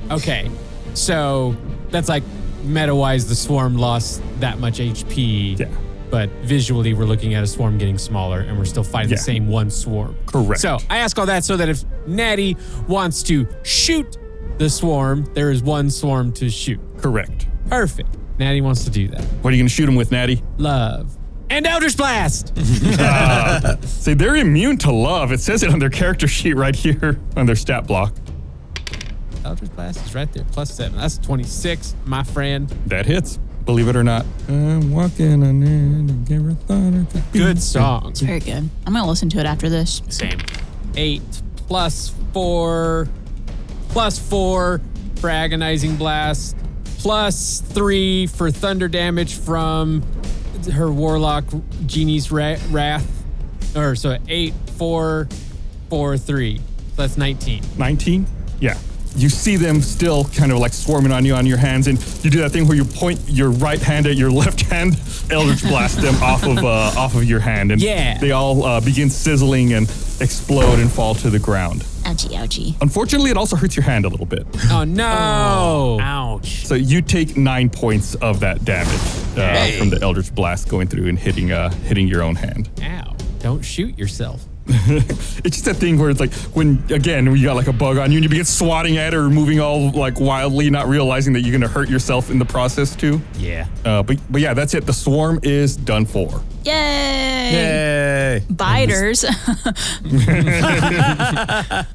Okay, so that's like meta-wise the swarm lost that much HP. Yeah. But visually we're looking at a swarm getting smaller and we're still fighting Yeah. the same one swarm. Correct. So I ask all that so that if Natty wants to shoot the swarm, there is one swarm to shoot. Correct. Perfect. Natty wants to do that. What are you going to shoot him with, Natty? Love. And Eldritch Blast! See, they're immune to love. It says it on their character sheet right here on their stat block. Eldritch Blast is right there, +7. That's 26, my friend. That hits. Believe it or not. I'm walking on air. Never thought I could be. Good song. It's very good. I'm going to listen to it after this. Same. 8 +4 +4 for Agonizing Blast, +3 for thunder damage from her Warlock Genie's Wrath. Or so 8, 4, 4, 3. So that's 19. 19? Yeah. You see them still kind of like swarming on you on your hands, and you do that thing where you point your right hand at your left hand, Eldritch Blast them off of your hand, and Yeah. they all begin sizzling and explode and fall to the ground. Ouchie, ouchie. Unfortunately, it also hurts your hand a little bit. Oh no! Ouch. So you take 9 points of that damage from the Eldritch Blast going through and hitting your own hand. Ow. Don't shoot yourself. It's just that thing where it's like when you got like a bug on you and you begin swatting at it or moving all like wildly, not realizing that you're going to hurt yourself in the process too. Yeah. But yeah, that's it. The swarm is done for. Yay! Yay. Biters. The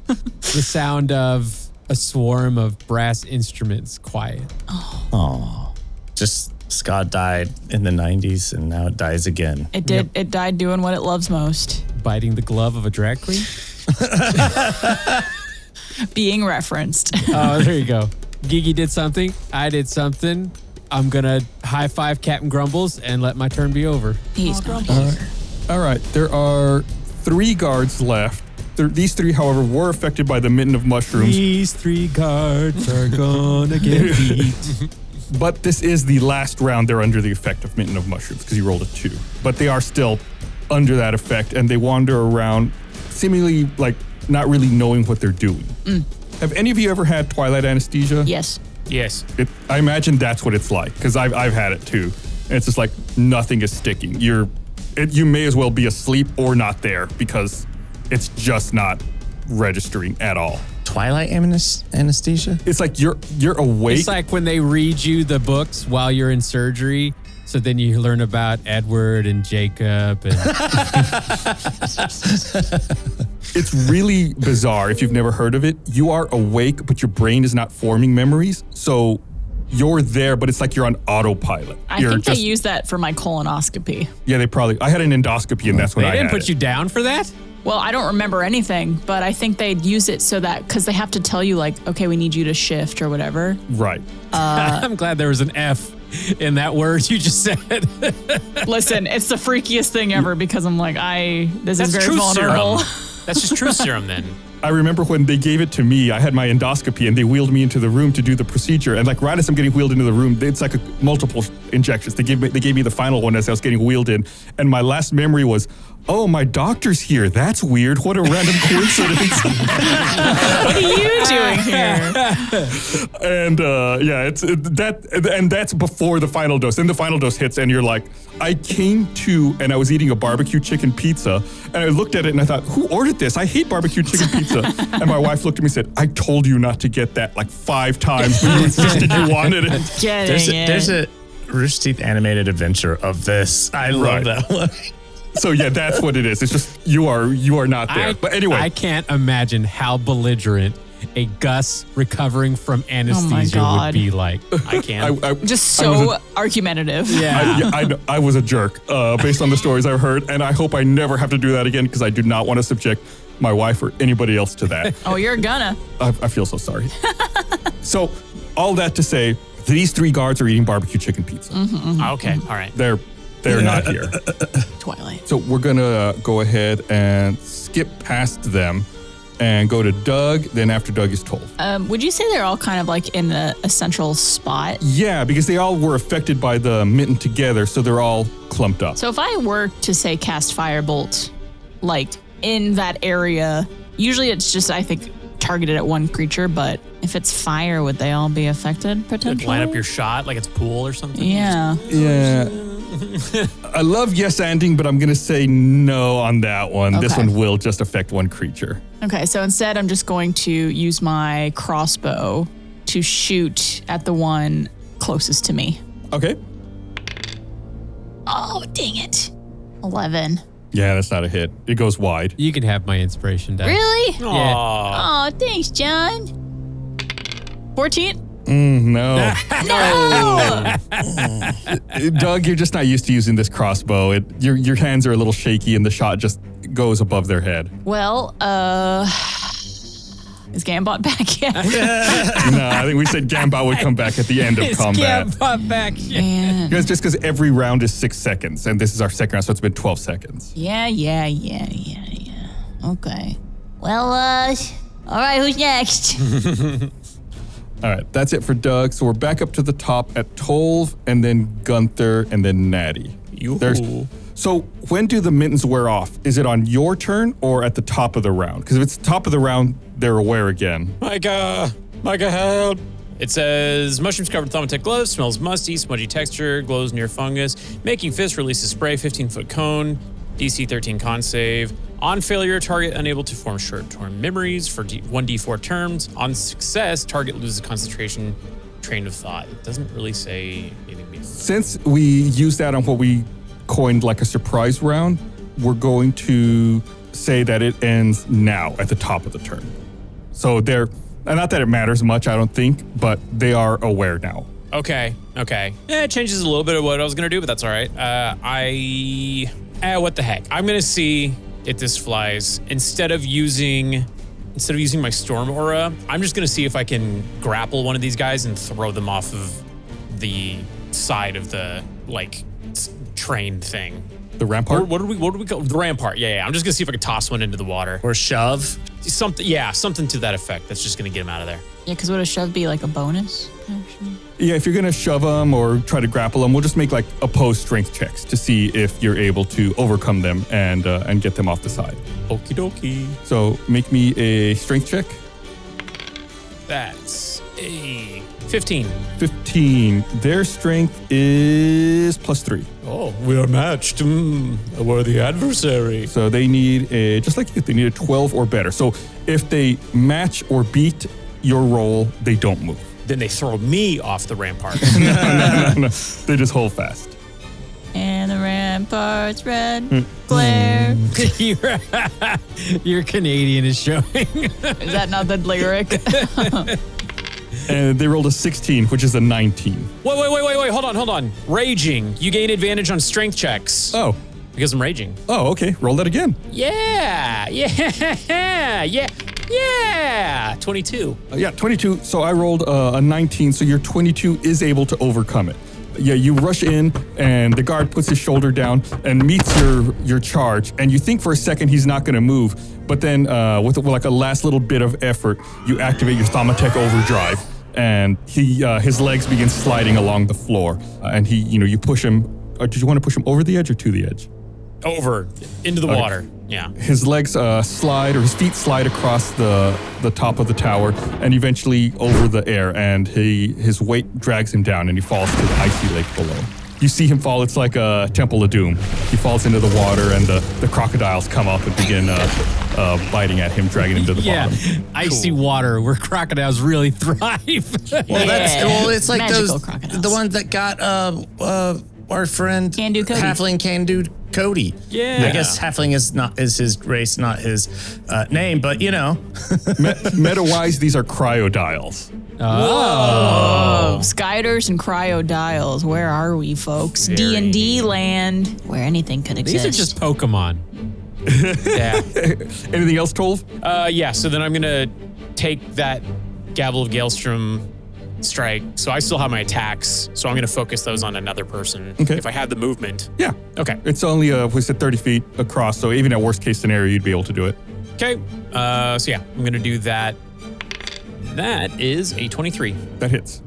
sound of a swarm of brass instruments quiet. Oh, just Scott died in the 90s and now it dies again. It did. It died doing what it loves most. Biting the glove of a drag queen? Being referenced. Oh, there you go. Gigi did something. I did something. I'm going to high five Captain Grumbles and let my turn be over. He's not here. All right. There are 3 guards left. These 3, however, were affected by the Mitten of Mushrooms. These 3 guards are gonna get beat. But this is the last round they're under the effect of Mitten of Mushrooms because you rolled a 2. But they are still under that effect and they wander around seemingly like not really knowing what they're doing. Have any of you ever had twilight anesthesia? Yes. Yes. I imagine that's what it's like because I've had it too. And it's just like nothing is sticking. You may as well be asleep or not there because it's just not registering at all. Twilight anesthesia? It's like you're awake. It's like when they read you the books while you're in surgery. So then you learn about Edward and Jacob. And It's really bizarre if you've never heard of it. You are awake, but your brain is not forming memories. So you're there, but it's like you're on autopilot. I think they use that for my colonoscopy. Yeah, I had an endoscopy and that's when they I didn't had put it. you down for that? Well, I don't remember anything, but I think they'd use it so that, because they have to tell you like, okay, we need you to shift or whatever. Right. I'm glad there was an F in that word you just said. Listen, it's the freakiest thing ever because I'm like, this is That's very true vulnerable. serum. That's just true serum then. I remember when they gave it to me, I had my endoscopy and they wheeled me into the room to do the procedure. And like right as I'm getting wheeled into the room, it's like multiple injections. They gave me the final one as I was getting wheeled in. And my last memory was, oh, my doctor's here. That's weird. What a random coincidence. What are you doing here? And and that's before the final dose. Then the final dose hits and you're like, I came to and I was eating a barbecue chicken pizza and I looked at it and I thought, who ordered this? I hate barbecue chicken pizza. And my wife looked at me and said, I told you not to get that like 5 times when you insisted you wanted it. Getting it. There's a Rooster Teeth animated adventure of this. I love that one. So yeah, that's what it is. It's just you are not there. But anyway, I can't imagine how belligerent a Gus recovering from anesthesia would be like. I can't. Just so argumentative. Yeah. I was a jerk based on the stories I've heard, and I hope I never have to do that again because I do not want to subject my wife or anybody else to that. Oh, you're gonna. I feel so sorry. So all that to say, these 3 guards are eating barbecue chicken pizza. Okay, all right. They're not here. Twilight. So we're gonna go ahead and skip past them and go to Doug. Then after Doug is Tolv. Would you say they're all kind of like in a central spot? Yeah, because they all were affected by the mitten together, so they're all clumped up. So if I were to say cast Firebolt, like in that area, usually it's just, I think, targeted at one creature, but if it's fire, would they all be affected potentially? Line up your shot like it's pool or something? Yeah. Yeah. I love yes-anding, but I'm going to say no on that one. This Okay. one will just affect one creature. Okay, so instead I'm just going to use my crossbow to shoot at the one closest to me. Okay. Oh, dang it. 11. Yeah, that's not a hit. It goes wide. You can have my inspiration die. Really? Yeah. Oh, thanks, John. 14? No. No! Doug, you're just not used to using this crossbow. Your hands are a little shaky and the shot just goes above their head. Well, is Gambot back yet? No, I think we said Gambot would come back at the end of combat. Gambot back. Man. Guys, just because every round is 6 seconds, and this is our second round, so it's been 12 seconds. Yeah. Okay. Well, all right, who's next? All right, that's it for Doug. So we're back up to the top at Tolv, and then Gunther, and then Natty. So when do the mittens wear off? Is it on your turn or at the top of the round? Because if it's the top of the round, they're aware again. Micah, help. It says, mushrooms-covered Thaumatic gloves, smells musty, smudgy texture, glows near fungus. Making fist releases spray, 15-foot cone, DC 13 con save. On failure, target unable to form short-term memories for 1d4 turns. On success, target loses concentration, train of thought. It doesn't really say anything. Since we used that on what we coined like a surprise round, we're going to say that it ends now at the top of the turn. So they're, not that it matters much, I don't think, but they are aware now. Okay. Yeah, it changes a little bit of what I was going to do, but that's all right. What the heck? I'm going to see if this flies. Instead of using my storm aura, I'm just going to see if I can grapple one of these guys and throw them off of the side of the, train thing. The rampart? What do we call the rampart? Yeah. I'm just going to see if I can toss one into the water. Or shove. Something to that effect. That's just going to get him out of there. Yeah, because would a shove be like a bonus? Yeah, if you're going to shove them or try to grapple them, we'll just make opposed strength checks to see if you're able to overcome them and get them off the side. Okie dokie. So make me a strength check. That's a 15. 15. Their strength is +3. Oh, we are matched. A worthy adversary. So they need just like you, they need a 12 or better. So if they match or beat your roll, they don't move. Then they throw me off the rampart. No. They just hold fast. And the rampart's red glare. Your Canadian is showing. Is that not the lyric? And they rolled a 16, which is a 19. Wait, hold on. Raging. You gain advantage on strength checks. Oh. Because I'm raging. Oh, okay. Roll that again. Yeah. 22. Yeah, 22. So I rolled a 19, so your 22 is able to overcome it. Yeah, you rush in, and the guard puts his shoulder down and meets your charge, and you think for a second he's not going to move, but then with a last little bit of effort, you activate your Thaumatic overdrive, and his legs begin sliding along the floor, and you push him. Did you want to push him over the edge or to the edge? Over into the water. Yeah. His legs slide, or his feet slide across the top of the tower and eventually over the air, and his weight drags him down and he falls to the icy lake below. You see him fall. It's like a Temple of Doom. He falls into the water, and the crocodiles come up and begin biting at him, dragging him to the bottom. Icy water where crocodiles really thrive. It's like Magical those crocodiles. the one that got our friend Can-do Cody. Halfling Can-do Cody. Yeah. I guess Halfling is his race, not his name, but you know. Meta-wise, these are cryodiles. Oh, Skyders and Cryodiles. Where are we, folks? D&D land, where anything could exist. These are just Pokemon. Yeah. Anything else, Tolv? Yeah, so then I'm going to take that Gavel of Galestrom strike. So I still have my attacks, so I'm going to focus those on another person. Okay. If I had the movement. Yeah. Okay. It's only, we said 30 feet across, so even at worst case scenario, you'd be able to do it. Okay. So yeah, I'm going to do that. That is a 23. That hits.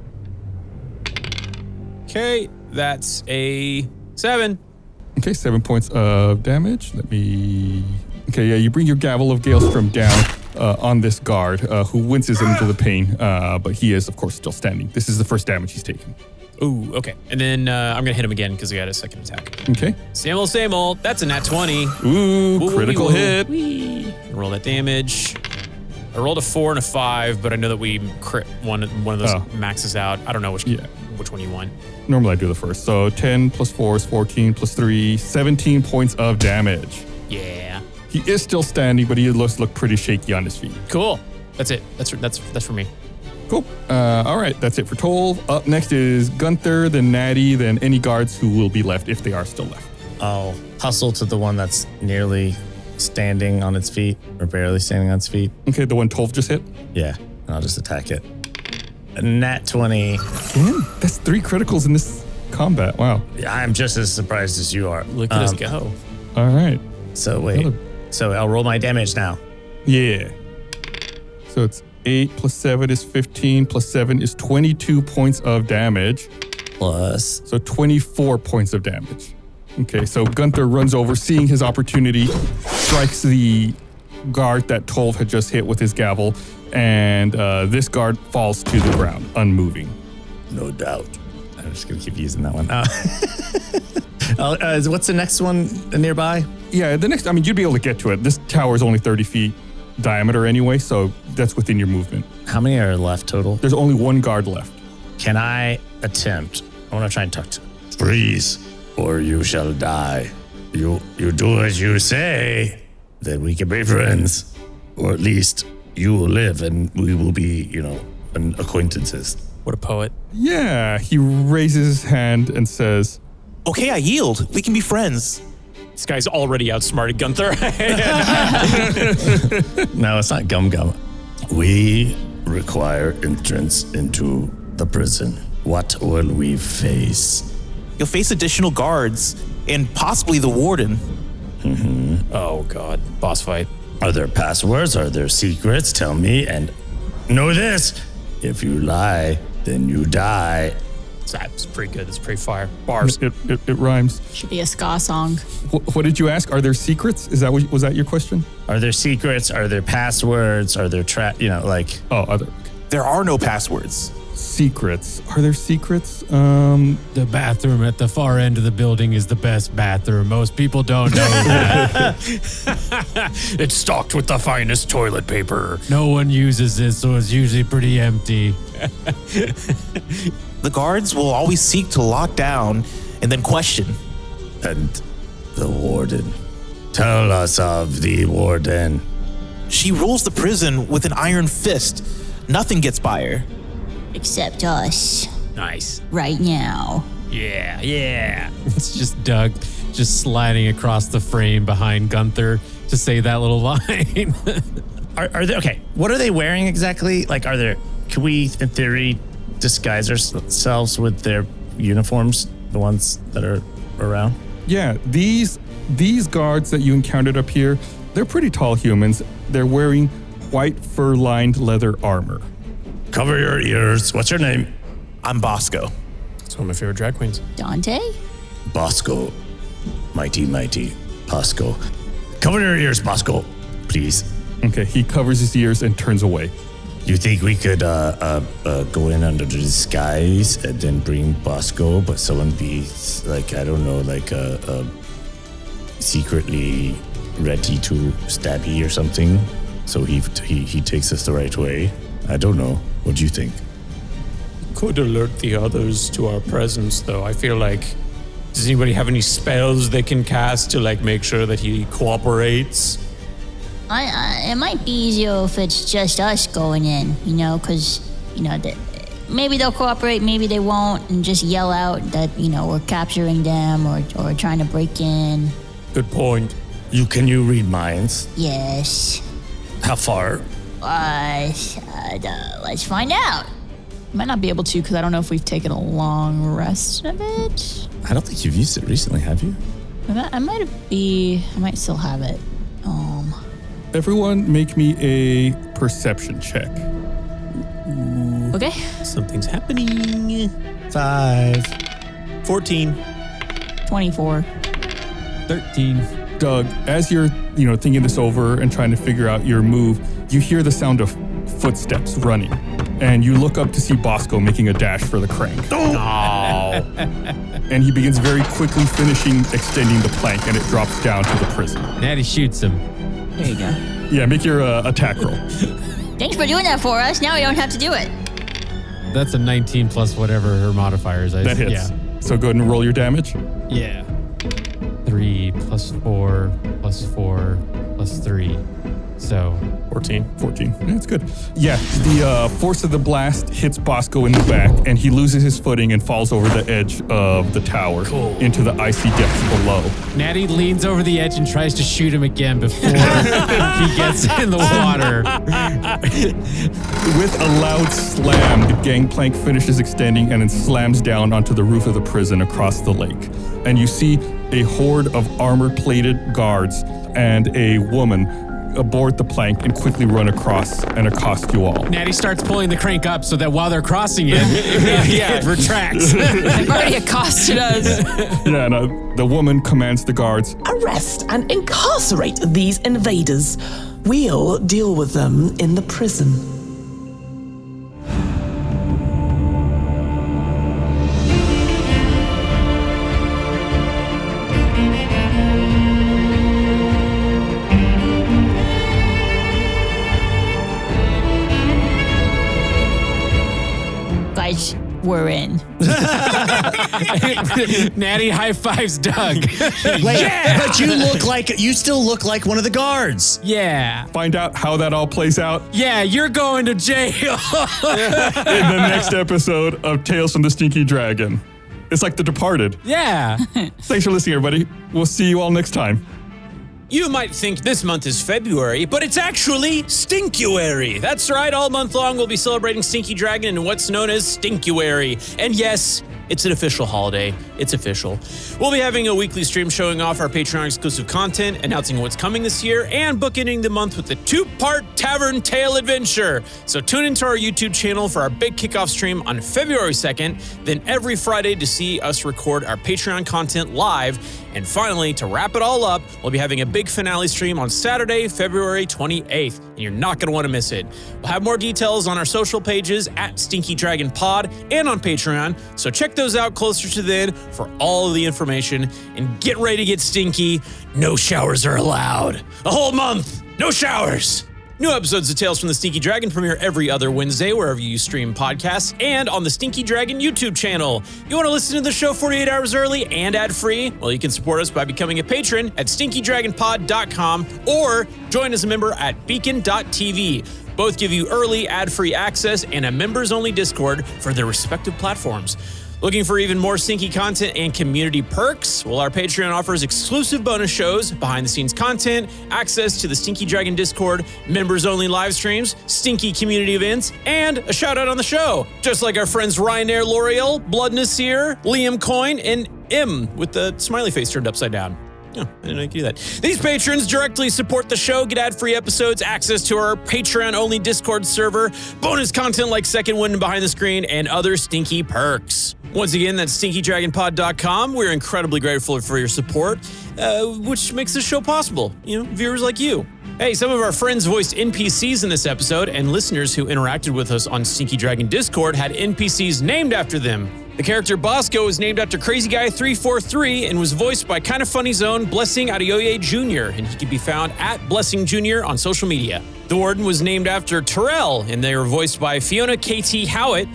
Okay, that's a 7. Okay, 7 points of damage. Okay, yeah, you bring your Gavel of Galestrom down on this guard, who winces into the pain, but he is, of course, still standing. This is the first damage he's taken. Ooh, okay. And then I'm going to hit him again because he got a second attack. Okay. Same old. That's a nat 20. Ooh, critical hit. Roll that damage. I rolled a 4 and a 5, but I know that we crit one of those maxes out. I don't know which one you want. Normally I do the first. So 10 plus 4 is 14 plus 3, 17 points of damage. Yeah. He is still standing, but he looks pretty shaky on his feet. Cool. That's it. That's for me. Cool. All right, that's it for Tolv. Up next is Gunther, then Natty, then any guards who will be left if they are still left. I'll hustle to the one that's nearly standing on its feet or barely standing on its feet. Okay, the one Tolv just hit. Yeah, and I'll just attack it. A nat 20. Damn, that's 3 criticals in this combat. Wow. I'm just as surprised as you are. Look at us go. All right. So wait. So I'll roll my damage now. Yeah. So it's 8 plus 7 is 15 plus 7 is 22 points of damage. Plus. So 24 points of damage. Okay, so Gunther runs over, seeing his opportunity, strikes the guard that Tolv had just hit with his gavel, and this guard falls to the ground, unmoving. No doubt. I'm just going to keep using that one. What's the next one nearby? Yeah, the next, you'd be able to get to it. This tower is only 30 feet diameter anyway, so that's within your movement. How many are left total? There's only 1 guard left. Can I attempt? I want to try and talk to him. Freeze, or you shall die. You do as you say, then we can be friends. Or at least you will live and we will be, acquaintances. What a poet. Yeah, he raises his hand and says, Okay, I yield. We can be friends. This guy's already outsmarted Gunther. No, it's not Gum Gum. We require entrance into the prison. What will we face? You'll face additional guards and possibly the warden. Oh, God. Boss fight. Are there passwords? Are there secrets? Tell me, and know this. If you lie, then you die. That's pretty good. That's pretty fire. Bars. it rhymes. Should be a ska song. What did you ask? Are there secrets? Was that your question? Are there secrets? Are there passwords? Are there Oh, are there There are no passwords. secrets? Are there secrets? The bathroom at the far end of the building is the best bathroom. Most people don't know that. It's stocked with the finest toilet paper. No one uses it, so it's usually pretty empty. The guards will always seek to lock down and then question. And the warden. Tell us of the warden. She rules the prison with an iron fist. Nothing gets by her. Except us. Nice. Right now. Yeah. It's just Doug just sliding across the frame behind Gunther to say that little line. Are they okay? What are they wearing exactly? Can we, in theory, disguise ourselves with their uniforms, the ones that are around? Yeah, these guards that you encountered up here, they're pretty tall humans. They're wearing white fur-lined leather armor. Cover your ears. What's your name? I'm Bosco. It's one of my favorite drag queens. Dante? Bosco. Mighty Bosco. Cover your ears, Bosco. Please. Okay, he covers his ears and turns away. You think we could go in under the disguise and then bring Bosco, but someone be like, I don't know, like secretly ready to stab you or something, so he takes us the right way? I don't know. What do you think? Could alert the others to our presence, though. I feel like, does anybody have any spells they can cast to like make sure that he cooperates? It might be easier if it's just us going in, because, maybe they'll cooperate, maybe they won't, and just yell out that, we're capturing them or trying to break in. Good point. Can you read minds? Yes. How far? Let's find out. Might not be able to because I don't know if we've taken a long rest of it. I don't think you've used it recently, have you? I might still have it. Everyone make me a perception check. Okay. Something's happening. 5. 14. 24. 13. Doug, as you're, thinking this over and trying to figure out your move, you hear the sound of footsteps running, and you look up to see Bosco making a dash for the crank. And he begins very quickly extending the plank, and it drops down to the prison. Natty shoots him. There you go. Yeah, make your attack roll. Thanks for doing that for us. Now we don't have to do it. That's a 19 plus whatever her modifiers. That hits. Yeah. So go ahead and roll your damage. Yeah. 3 plus 4 plus 4 plus 3. So 14. 14. Yeah, that's good. Yeah, the force of the blast hits Bosco in the back, and he loses his footing and falls over the edge of the tower into the icy depths below. Natty leans over the edge and tries to shoot him again before he gets in the water. With a loud slam, the gangplank finishes extending and then slams down onto the roof of the prison across the lake. And you see a horde of armor-plated guards and a woman aboard the plank and quickly run across and accost you all. Natty starts pulling the crank up so that while they're crossing it, it retracts. They've already accosted us. Yeah, and the woman commands the guards, Arrest and incarcerate these invaders. We'll deal with them in the prison. Guys, we're in. Natty high fives Doug. Wait, but you still look like one of the guards. Yeah. find out how that all plays out Yeah, you're going to jail. in the next episode of Tales from the Stinky Dragon. It's like The Departed. Yeah. Thanks for listening, everybody. We'll see you all next time. You might think this month is February, but it's actually Stinkuary. That's right, all month long we'll be celebrating Stinky Dragon in what's known as Stinkuary. And yes, it's an official holiday. It's official. We'll be having a weekly stream showing off our Patreon exclusive content, announcing what's coming this year, and bookending the month with a 2-part Tavern Tale adventure. So tune into our YouTube channel for our big kickoff stream on February 2nd, then every Friday to see us record our Patreon content live. And finally, to wrap it all up, we'll be having a big finale stream on Saturday, February 28th, and you're not going to want to miss it. We'll have more details on our social pages at Stinky Dragon Pod and on Patreon, so check those out closer to then for all of the information. And get ready to get stinky. No showers are allowed. A whole month, no showers. New episodes of Tales from the Stinky Dragon premiere every other Wednesday wherever you stream podcasts and on the Stinky Dragon YouTube channel. You want to listen to the show 48 hours early and ad-free? Well, you can support us by becoming a patron at stinkydragonpod.com or join as a member at beacon.tv. Both give you early ad-free access and a members-only Discord for their respective platforms. Looking for even more stinky content and community perks? Well, our Patreon offers exclusive bonus shows, behind-the-scenes content, access to the Stinky Dragon Discord, members-only live streams, stinky community events, and a shout-out on the show. Just like our friends Ryanair L'Oreal, Blood Nasir, Liam Coyne, and M with the smiley face turned upside down. Oh, I didn't know you could do that. These patrons directly support the show, get ad-free episodes, access to our Patreon-only Discord server, bonus content like Second Wind and Behind the Screen, and other stinky perks. Once again, that's stinkydragonpod.com. We're incredibly grateful for your support, which makes this show possible. Viewers like you. Hey, some of our friends voiced NPCs in this episode, and listeners who interacted with us on Stinky Dragon Discord had NPCs named after them. The character Bosco was named after Crazy Guy 343 and was voiced by Kinda Funny's own Blessing Adeoye Jr., and he can be found at Blessing Jr. on social media. The Warden was named after Terrell, and they were voiced by Fiona KT Howitt.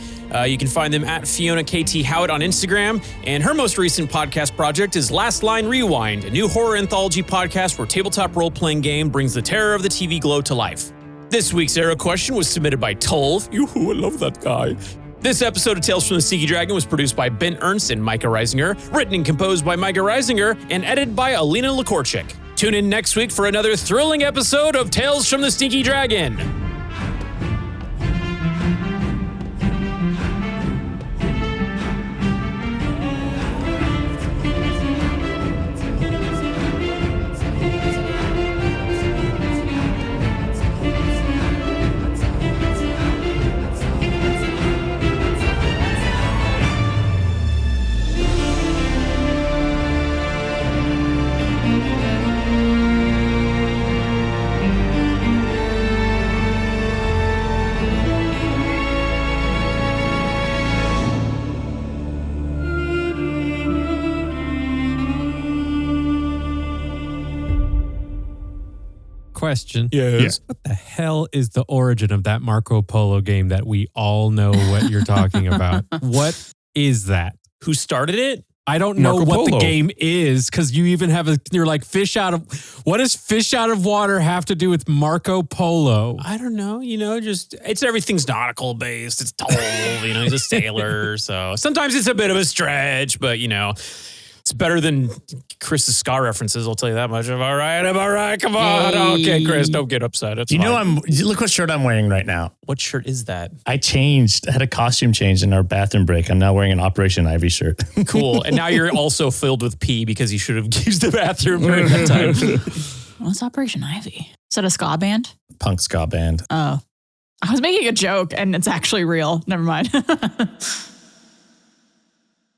You can find them at Fiona KT Howitt on Instagram, and her most recent podcast project is Last Line Rewind, a new horror anthology podcast where tabletop role-playing game brings the terror of the TV glow to life. This week's arrow question was submitted by Tolv. Yoo-hoo, I love that guy. This episode of Tales from the Stinky Dragon was produced by Ben Ernst and Micah Reisinger, written and composed by Micah Reisinger, and edited by Alina Lakorchik. Tune in next week for another thrilling episode of Tales from the Stinky Dragon. Question. Yes. What the hell is the origin of that Marco Polo game that we all know what you're talking about? What is that? Who started it? I don't know Marco what the Polo. game is because you even have you're like what does fish out of water have to do with Marco Polo? I don't know, just everything's nautical based. It's Tolv, he's a sailor. So sometimes it's a bit of a stretch, but it's better than Chris's ska references. I'll tell you that much. Am I right? Come on. Okay, Chris, don't get upset. It's fine. Look what shirt I'm wearing right now. What shirt is that? I had a costume change in our bathroom break. I'm now wearing an Operation Ivy shirt. Cool. And now you're also filled with pee because you should have used the bathroom during that time. What's Operation Ivy? Is that a ska band? Punk ska band. Oh. I was making a joke and it's actually real. Never mind.